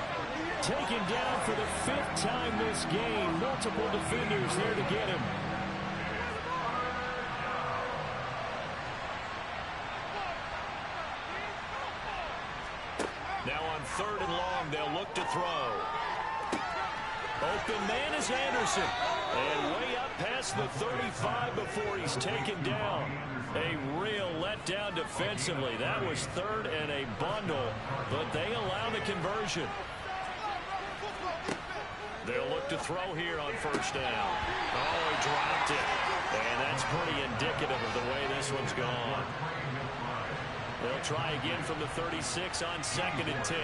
Taken down for the 5th time this game. Multiple defenders there to get him. Now on 3rd and long, they'll look to throw. Open man is Anderson. And way up past the 35 before he's taken down. A real letdown defensively. That was 3rd and a bundle, but they allow the conversion. They'll look to throw here on 1st down. Oh, he dropped it. And that's pretty indicative of the way this one's gone. They'll try again from the 36 on 2nd and 10.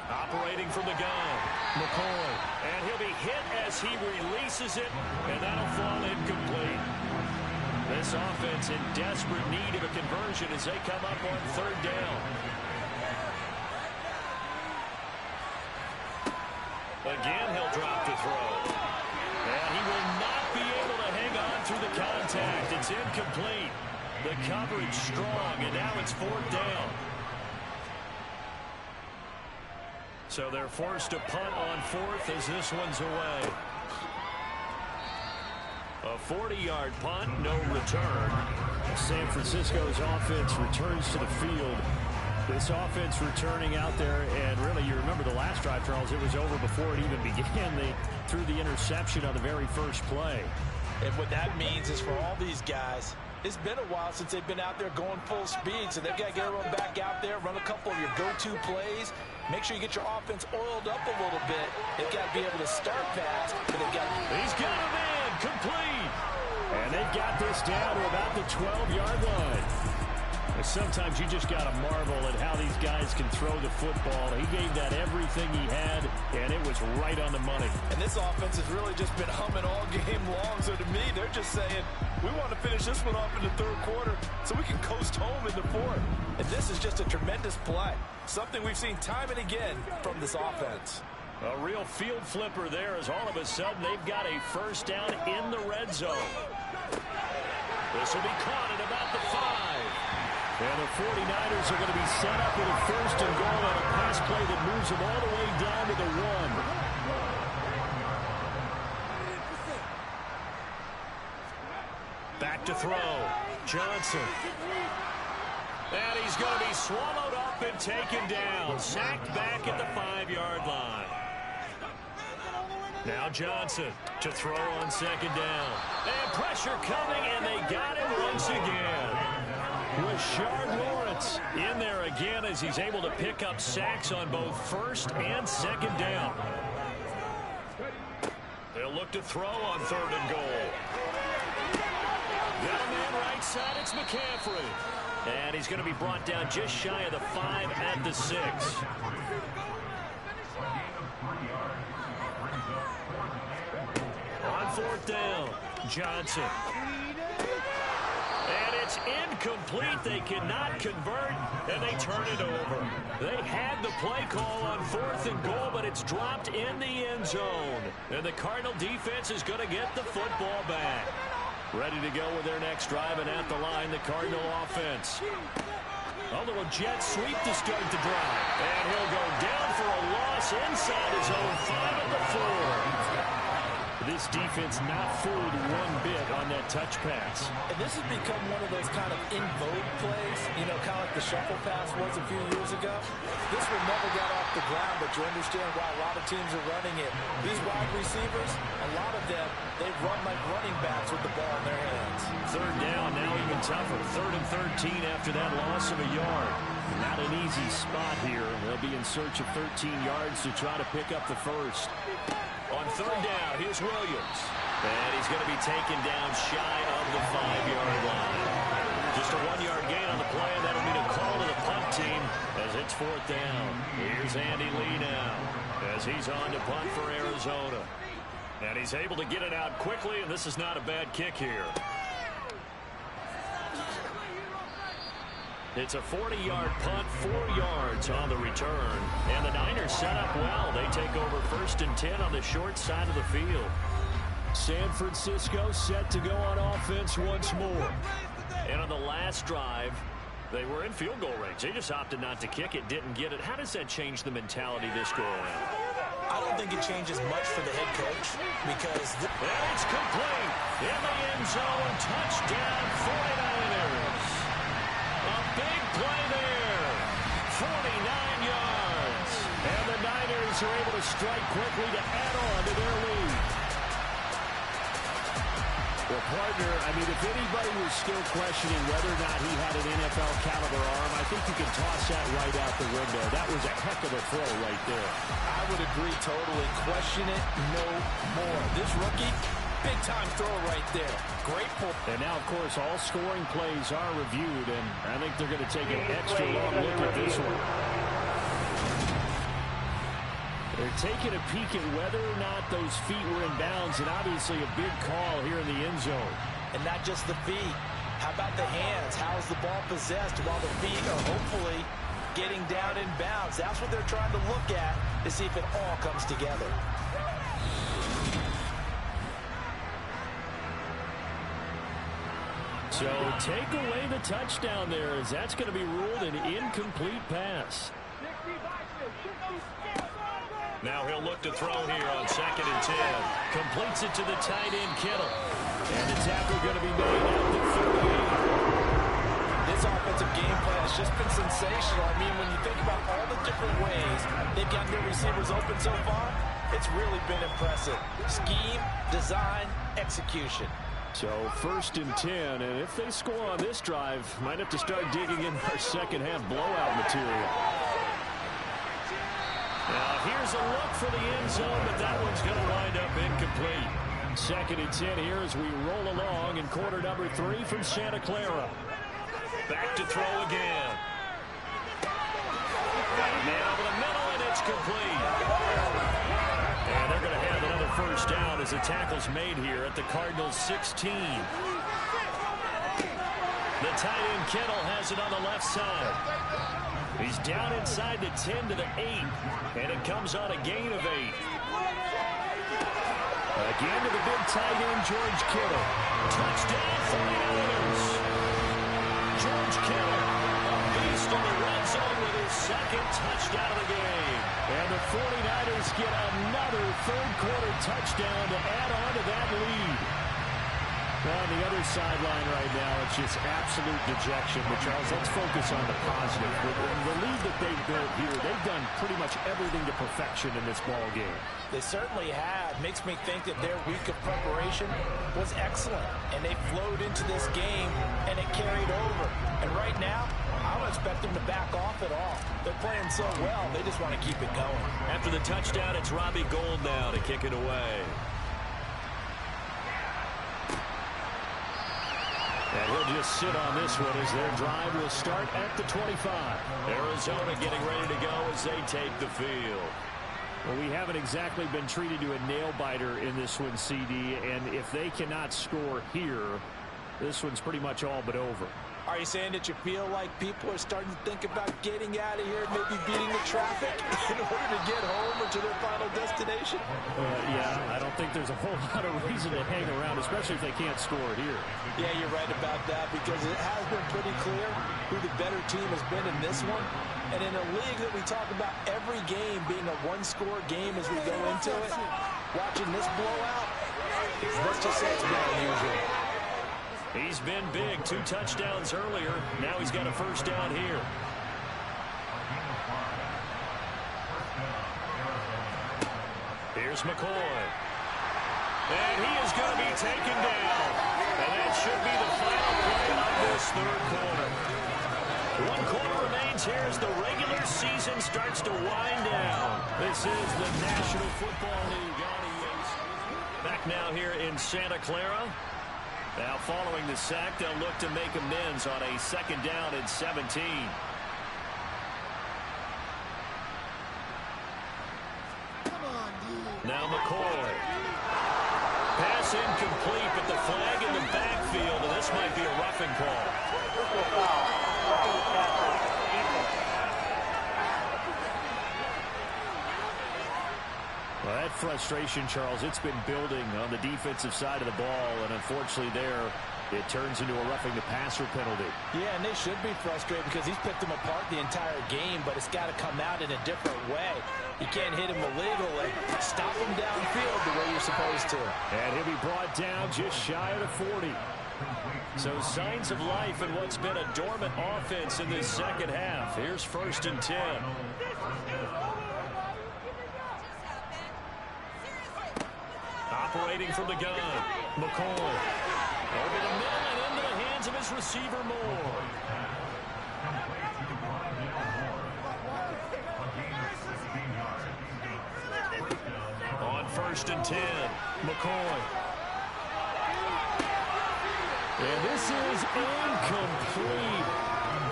Operating from the gun, McCoy. And he'll be hit as he releases it, and that'll fall incomplete. This offense in desperate need of a conversion as they come up on 3rd down. Again, he'll drop to throw. And he will not be able to hang on through the contact. It's incomplete. The coverage strong, and now it's 4th down. So they're forced to punt on 4th as this one's away. A 40-yard punt, no return. San Francisco's offense returns to the field. This offense returning out there, and really, you remember the last drive, Charles, it was over before it even began. They threw the interception on the very first play. And what that means is for all these guys, it's been a while since they've been out there going full speed, so they've got to get everyone back out there, run a couple of your go-to plays, make sure you get your offense oiled up a little bit. They've got to be able to start fast, but they've got... He's got a man, complete! And they've got this down to about the 12-yard line. Sometimes you just got to marvel at how these guys can throw the football. He gave that everything he had, and it was right on the money. And this offense has really just been humming all game long. So to me, they're just saying, we want to finish this one off in the 3rd quarter so we can coast home in the 4th. And this is just a tremendous play. Something we've seen time and again from this offense. A real field flipper there as all of a sudden they've got a 1st down in the red zone. This will be caught at about the 5. And the 49ers are going to be set up with a 1st and goal on a pass play that moves them all the way down to the 1. Back to throw. Johnson. And he's going to be swallowed up and taken down. Sacked back at the 5-yard line. Now Johnson to throw on 2nd down. And pressure coming, and they got him once again. Rashard Lawrence in there again as he's able to pick up sacks on both 1st and 2nd down. They'll look to throw on 3rd and goal. Got a man right right side, it's McCaffrey. And he's going to be brought down just shy of the 5 at the 6. On 4th down, Johnson. And it's incomplete. They cannot convert, and they turn it over. They had the play call on 4th and goal, but it's dropped in the end zone. And the Cardinal defense is going to get the football back. Ready to go with their next drive, and at the line, the Cardinal offense. A little jet sweep to start the drive. And he'll go down for a loss inside his own 5 at the 4. This defense not fooled one bit on that touch pass. And this has become one of those kind of in vogue plays, you know, kind of like the shuffle pass was a few years ago. This one never got off the ground, but you understand why a lot of teams are running it. These wide receivers, a lot of them, they run like running backs with the ball in their hands. 3rd down, now even tougher. 3rd and 13 after that loss of a yard. Not an easy spot here. They'll be in search of 13 yards to try to pick up the first. On 3rd down, here's Williams. And he's going to be taken down shy of the 5-yard line. Just a 1-yard gain on the play, and that'll be a call to the punt team as it's 4th down. Here's Andy Lee now as he's on to punt for Arizona. And he's able to get it out quickly, and this is not a bad kick here. It's a 40-yard punt, 4 yards on the return. And the Niners set up well. They take over 1st and 10 on the short side of the field. San Francisco set to go on offense once more. And on the last drive, they were in field goal range. They just opted not to kick it, didn't get it. How does that change the mentality this go around? I don't think it changes much for the head coach because... And it's complete. In the end zone, touchdown 49ers. A big play there. 49 yards. And the Niners are able to strike quickly to add on to their lead. Well, partner, I mean, if anybody was still questioning whether or not he had an NFL caliber arm, I think you can toss that right out the window. That was a heck of a throw right there. I would agree totally. Question it no more. This rookie, big-time throw right there. Great pull. And now, of course, all scoring plays are reviewed, and I think they're going to take an extra long look at this one. They're taking a peek at whether or not those feet were in bounds, and obviously a big call here in the end zone. And not just the feet. How about the hands? How is the ball possessed while the feet are hopefully getting down in bounds? That's what they're trying to look at to see if it all comes together. So take away the touchdown there, as that's going to be ruled an incomplete pass. Now he'll look to throw here on 2nd and 10. Completes it to the tight end, Kittle. And the tackle going to be made at the 38. This offensive game plan has just been sensational. I mean, when you think about all the different ways they've gotten their receivers open so far, it's really been impressive. Scheme, design, execution. So 1st and 10, and if they score on this drive, might have to start digging in our second half blowout material. Now here's a look for the end zone, but that one's going to wind up incomplete. 2nd and 10 here as we roll along in quarter number 3 from Santa Clara. Back to throw again. Got a man over the middle, and it's complete. And they're going to have another 1st down as the tackle's made here at the Cardinals 16. The tight end Kittle has it on the left side. He's down inside the 10 to the 8, and it comes on a gain of 8. Again to the big tight end, George Kittle. Touchdown 49ers. George Kittle, a beast in the red zone with his 2nd touchdown of the game. And the 49ers get another 3rd quarter touchdown to add on to that lead. On the other sideline right now, it's just absolute dejection. But Charles, let's focus on the positive. The lead that they've built here, they've done pretty much everything to perfection in this ball game. They certainly have. Makes me think that their week of preparation was excellent. And they flowed into this game, and it carried over. And right now, I don't expect them to back off at all. They're playing so well, they just want to keep it going. After the touchdown, it's Robbie Gould now to kick it away. And he'll just sit on this one as their drive will start at the 25. Arizona getting ready to go as they take the field. Well, we haven't exactly been treated to a nail-biter in this one, CD, and if they cannot score here, this one's pretty much all but over. Are you saying that you feel like people are starting to think about getting out of here, maybe beating the traffic in order to get home or to their final destination? Yeah, I don't think there's a whole lot of reason to hang around, especially if they can't score here. Yeah, you're right about that because it has been pretty clear who the better team has been in this one. And in a league that we talk about every game being a one-score game as we go into it, watching this blowout, let's just say it's been unusual. He's been big. 2 touchdowns earlier. Now he's got a first down here. Here's McCoy. And he is going to be taken down. And that should be the final play of this third quarter. 1 quarter remains here as the regular season starts to wind down. This is the National Football League on EA. Back now here in Santa Clara. Now following the sack, they'll look to make amends on a 2nd down and 17. Now McCoy. Pass incomplete, but the flag in the backfield, and this might be a roughing call. Well, that frustration, Charles, it's been building on the defensive side of the ball, and unfortunately there, it turns into a roughing the passer penalty. Yeah, and they should be frustrated because he's picked them apart the entire game, but it's got to come out in a different way. You can't hit him illegally. Stop him downfield the way you're supposed to. And he'll be brought down just shy of the 40. So signs of life in what's been a dormant offense in this second half. Here's 1st and 10. Operating from the gun, McCoy. Over the middle and into the hands of his receiver, Moore. On 1st and 10, McCoy. And this is incomplete.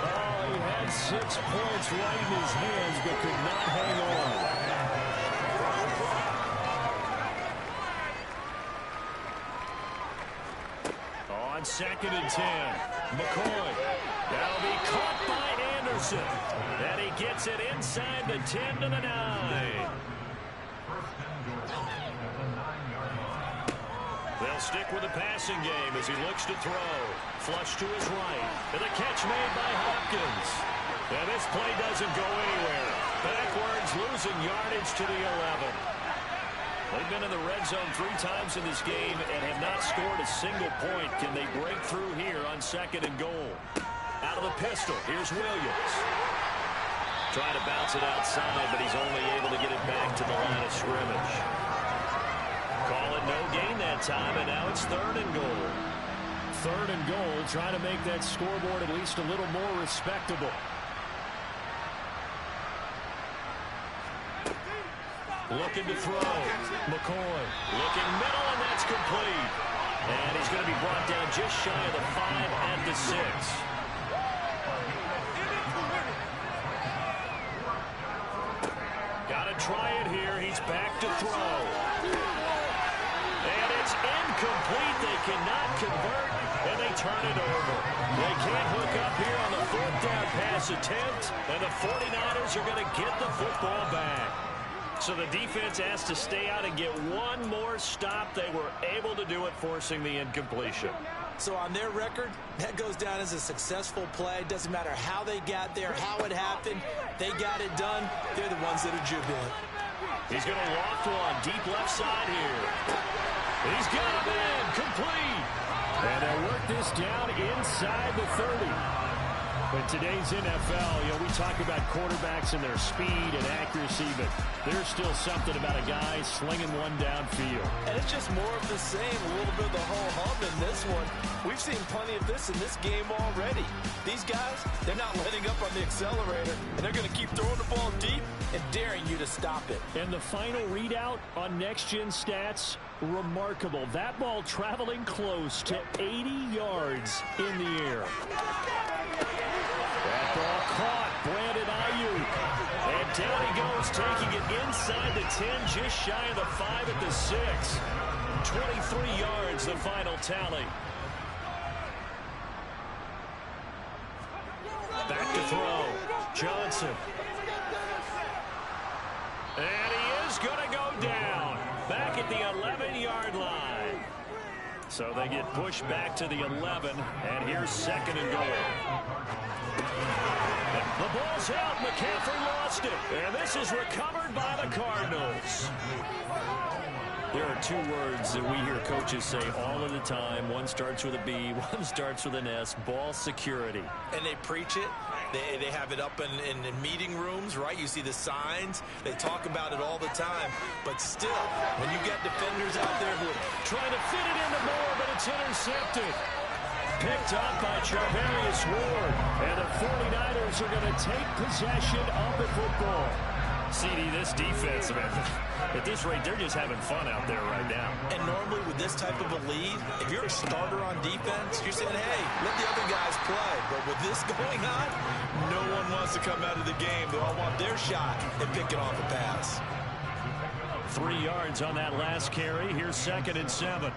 Oh, he had 6 points right in his hands, but could not hang on. On 2nd and 10, McCoy. That'll be caught by Anderson. And he gets it inside the 10 to the 9. They'll stick with the passing game as he looks to throw. Flush to his right. And the catch made by Hopkins. And this play doesn't go anywhere. Backwards, losing yardage to the 11. They've been in the red zone 3 times in this game and have not scored a single point. Can they break through here on 2nd and goal? Out of the pistol, here's Williams. Trying to bounce it outside, but he's only able to get it back to the line of scrimmage. Call it no gain that time, and now it's 3rd and goal. 3rd and goal, trying to make that scoreboard at least a little more respectable. Looking to throw. McCoy looking middle, and that's complete. And he's going to be brought down just shy of the 5 at the 6. Got to try it here. He's back to throw. And it's incomplete. They cannot convert, and they turn it over. They can't hook up here on the 4th down pass attempt, and the 49ers are going to get the football back. So the defense has to stay out and get one more stop. They were able to do it, forcing the incompletion. So on their record, that goes down as a successful play. Doesn't matter how they got there, how it happened. They got it done. They're the ones that are jubilant. He's going to loft one deep left side here. He's got a man complete. And they'll work this down inside the 30. In today's NFL, we talk about quarterbacks and their speed and accuracy, but there's still something about a guy slinging one downfield. And it's just more of the same, a little bit of the whole hum in this one. We've seen plenty of this in this game already. These guys, they're not letting up on the accelerator, and they're going to keep throwing the ball deep and daring you to stop it. And the final readout on next-gen stats, remarkable. That ball traveling close to 80 yards in the air. That ball caught, Brandon Ayuk. And down he goes, taking it inside the 10, just shy of the 5 at the 6. 23 yards, the final tally. Back to throw. Johnson. And he is going to go down. Back at the 11-yard line. So they get pushed back to the 11, and here's 2nd and goal. The ball's out. McCaffrey lost it. And this is recovered by the Cardinals. There are 2 words that we hear coaches say all of the time. One starts with a B, one starts with an S. Ball security. And they preach it. They have it up in meeting rooms, right? You see the signs. They talk about it all the time. But still, when you get defenders out there who are trying to fit it into Moore, but it's intercepted. Picked up by Charvarius Ward. And the 49ers are going to take possession of the football. CD, this defense, man, at this rate, they're just having fun out there right now. And normally with this type of a lead, if you're a starter on defense, you're saying, hey, let the other guys play. But with this going on, no one wants to come out of the game. They all want their shot and pick it off a pass. 3 yards on that last carry. Here's 2nd and 7.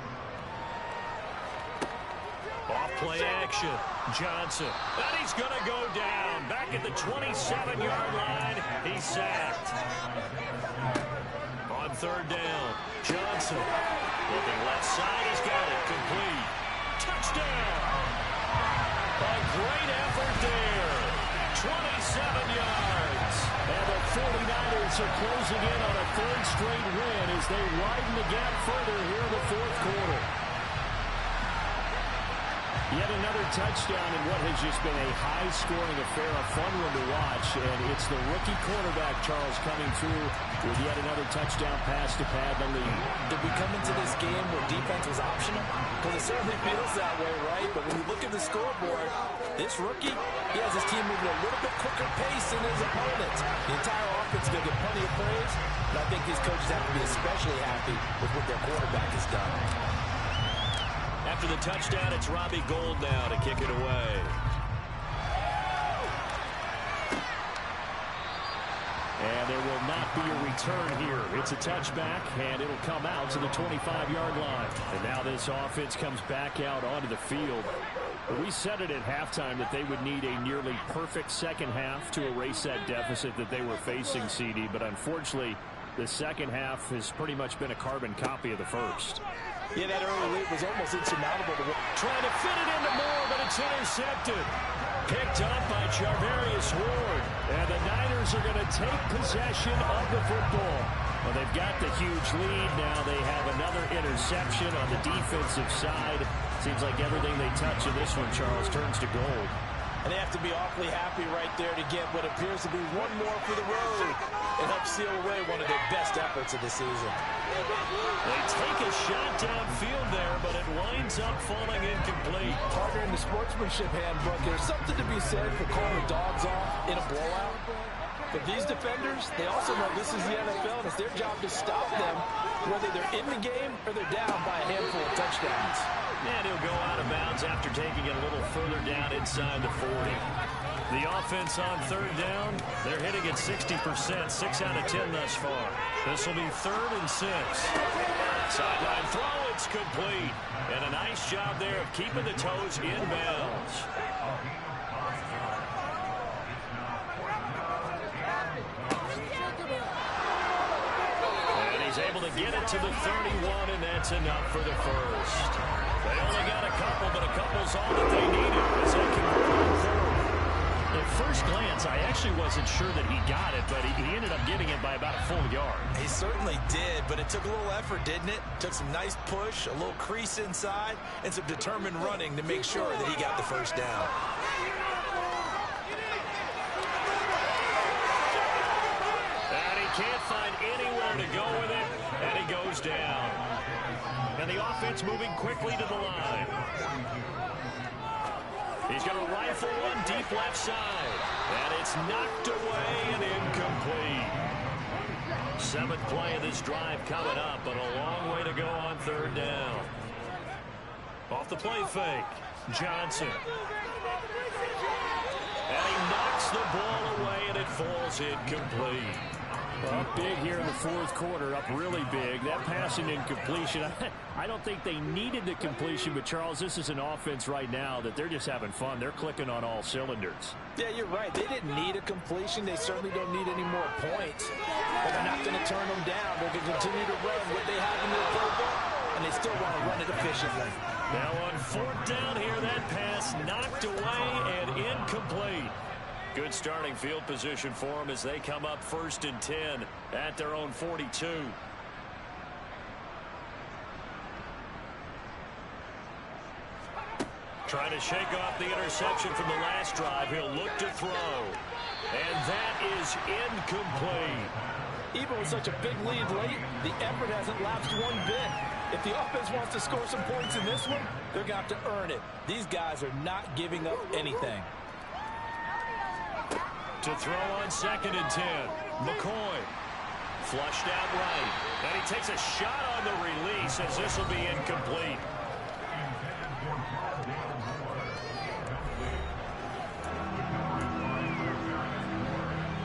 Off play action. Johnson. And he's going to go down. Back at the 27-yard line. He's sacked. On 3rd down. Johnson. Looking left side. He's got it. Complete. Touchdown. A great effort there. 27 yards. And the 49ers are closing in on a 3rd straight win as they widen the gap further here in the 4th quarter. Yet another touchdown in what has just been a high-scoring affair, a fun one to watch. And it's the rookie quarterback, Charles, coming through with yet another touchdown pass to pad the lead. Did we come into this game where defense was optional? Because it certainly feels that way, right? But when you look at the scoreboard, this rookie, he has his team moving a little bit quicker pace than his opponents. The entire offense is going to get plenty of praise. But I think these coaches have to be especially happy with what their quarterback has done. After the touchdown, it's Robbie Gould now to kick it away. And there will not be a return here. It's a touchback, and it'll come out to the 25-yard line. And now this offense comes back out onto the field. We said it at halftime that they would need a nearly perfect second half to erase that deficit that they were facing, CD. But unfortunately, the second half has pretty much been a carbon copy of the first. Yeah, that early lead was almost insurmountable. Trying to fit it into Moore, but it's intercepted. Picked up by Charvarius Ward. And the Niners are going to take possession of the football. Well, they've got the huge lead. Now they have another interception on the defensive side. Seems like everything they touch in this one, Charles, turns to gold. And they have to be awfully happy right there to get what appears to be one more for the road and help seal away one of their best efforts of the season. They take a shot downfield there, but it winds up falling incomplete. Partner in the sportsmanship handbook, there's something to be said for calling the dogs off in a blowout. But these defenders, they also know this is the NFL, and it's their job to stop them, whether they're in the game or they're down by a handful of touchdowns. And he'll go out of bounds after taking it a little further down inside the 40. The offense on 3rd down, they're hitting at 60%, 6 out of 10 thus far. This will be 3rd and 6. Sideline throw, it's complete. And a nice job there of keeping the toes in bounds. And he's able to get it to the 31, and that's enough for the first. They only got a couple, but a couple's all that they needed as they convert on 3rd. At first glance, I actually wasn't sure that he got it, but he ended up getting it by about a full yard. He certainly did, but it took a little effort, didn't it? Took some nice push, a little crease inside, and some determined running to make sure that he got the first down. can't find anywhere to go with it, and he goes down. And the offense moving quickly to the line. He's going to rifle one deep left side. And it's knocked away and incomplete. 7th play of this drive coming up, but a long way to go on 3rd down. Off the play fake, Johnson. And he knocks the ball away, and it falls incomplete. Well, up big here in the 4th quarter, up really big. That passing incompletion, I don't think they needed the completion, but Charles, this is an offense right now that they're just having fun. They're clicking on all cylinders. Yeah, you're right. They didn't need a completion. They certainly don't need any more points. But they're not going to turn them down. They're going to continue to run what they have in their playbook, and they still want to run it efficiently. Now on 4th down here, that pass knocked away and incomplete. Good starting field position for them as they come up 1st and 10 at their own 42. Trying to shake off the interception from the last drive. He'll look to throw. And that is incomplete. Even with such a big lead late, the effort hasn't lapsed one bit. If the offense wants to score some points in this one, they're going to have to earn it. These guys are not giving up anything. To throw on 2nd and 10. McCoy flushed out right. And he takes a shot on the release as this will be incomplete.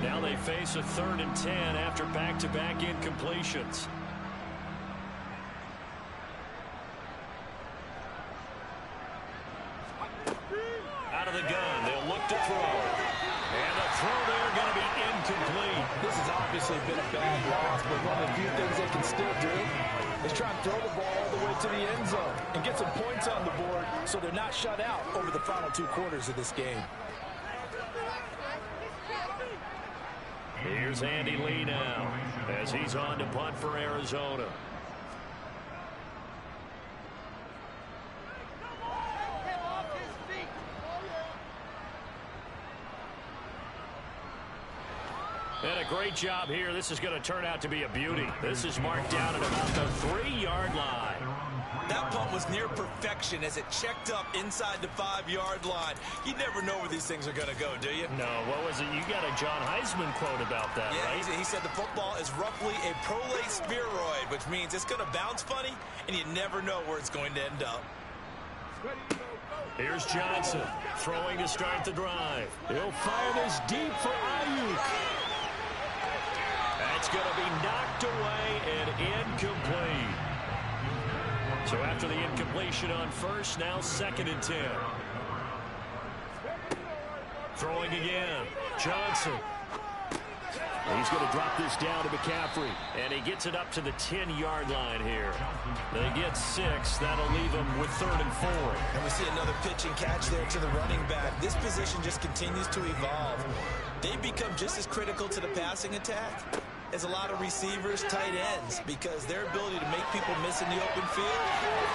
Now they face a 3rd and 10 after back-to-back incompletions. Out of the gun, they'll look to throw. And the throw there going to be incomplete. This has obviously been a bad loss, but one of the few things they can still do is try and throw the ball all the way to the end zone and get some points on the board so they're not shut out over the final 2 quarters of this game. Here's Andy Lee now as he's on to punt for Arizona. And a great job here. This is going to turn out to be a beauty. This is marked down at about the 3-yard line. That punt was near perfection as it checked up inside the 5-yard line. You never know where these things are going to go, do you? No, what was it? You got a John Heisman quote about that, right? Yeah, he said the football is roughly a prolate spheroid, which means it's going to bounce funny, and you never know where it's going to end up. Here's Johnson throwing to start the drive. He'll fire this deep for Ayuk. That's going to be knocked away and incomplete. So after the incompletion on 1st, now 2nd and 10. Throwing again. Johnson. He's going to drop this down to McCaffrey. And he gets it up to the 10-yard line here. They get 6. That'll leave them with 3rd and 4. And we see another pitch and catch there to the running back. This position just continues to evolve. They become just as critical to the passing attack as a lot of receivers, tight ends, because their ability to make people miss in the open field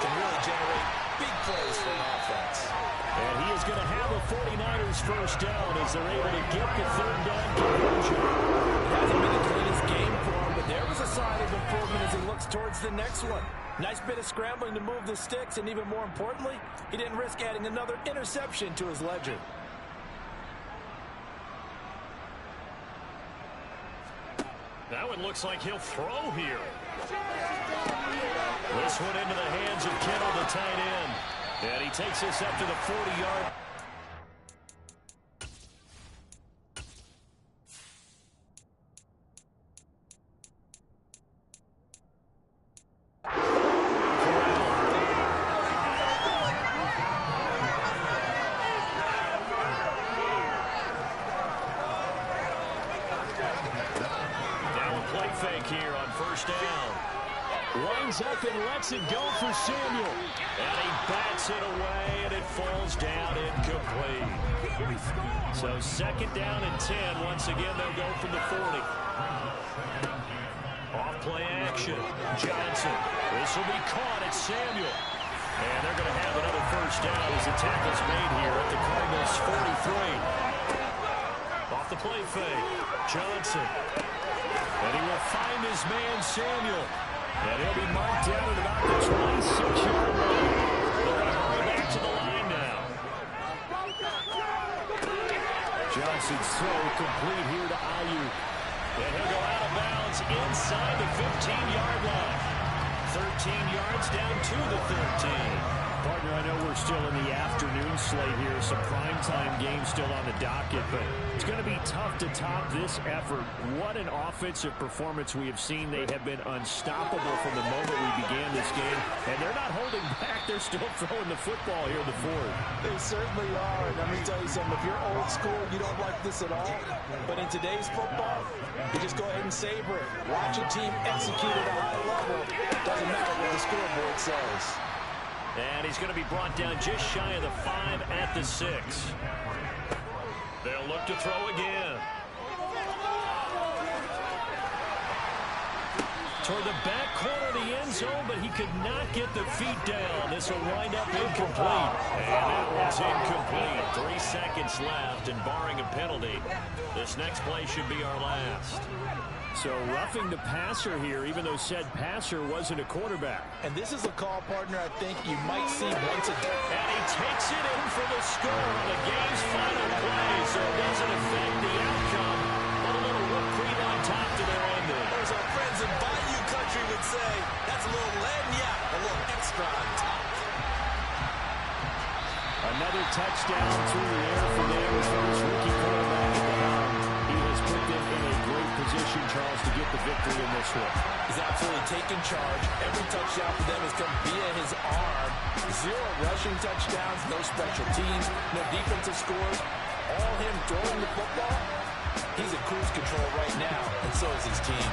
can really generate big plays for an offense. And he is going to have a 49ers 1st down as they're able to get the 3rd down conversion. It hasn't been the cleanest game for him, but there was a sign of improvement as he looks towards the next one. Nice bit of scrambling to move the sticks, and even more importantly, he didn't risk adding another interception to his ledger. That one looks like he'll throw here. This one into the hands of Kittle, the tight end. And he takes this up to the 40-yard. Fake here on 1st down. Lines up and lets it go for Samuel. And he bats it away, and it falls down incomplete. So 2nd down and 10. Once again, they'll go from the 40. Off play action. Johnson. This will be caught at Samuel. And they're going to have another 1st down as the tackle's made here at the Cardinals 43. Off the play fake. Johnson. And he will find his man, Samuel. And he'll be marked down at about the 26-yard line. They're going to hurry back to the line now. Johnson's throw complete here to Ayuk. And he'll go out of bounds inside the 15-yard line. 13 yards down to the 13. Partner, I know we're still in the afternoon slate here. Some primetime games still on the docket, but it's going to be tough to top this effort. What an offensive performance we have seen. They have been unstoppable from the moment we began this game, and they're not holding back. They're still throwing the football here in the fourth. They certainly are. And let me tell you something. If you're old school, you don't like this at all. But in today's football, you just go ahead and savor it. Watch a team execute at a high level. Doesn't matter what the scoreboard says. And he's going to be brought down just shy of the 5 at the 6. They'll look to throw again. Toward the back corner of the end zone, but he could not get the feet down. This will wind up incomplete. And that one's incomplete. 3 seconds left, and barring a penalty, this next play should be our last. So roughing the passer here, even though said passer wasn't a quarterback. And this is a call, partner, I think you might see once a day. And he takes it in for the score on the game's final play, so it doesn't affect the outcome. But a little reprieve on top to their ending. As our friends in Bayou Country would say, that's a little lagniappe, a little extra on top. Another touchdown through the air for them from his rookie quarterback at the helm. He has put them in a great position, Charles, to get the victory in this one. He's absolutely taken charge. Every touchdown for them has come via his arm. 0 rushing touchdowns, no special teams, no defensive scores. All him throwing the football. He's in cruise control right now, and so is his team.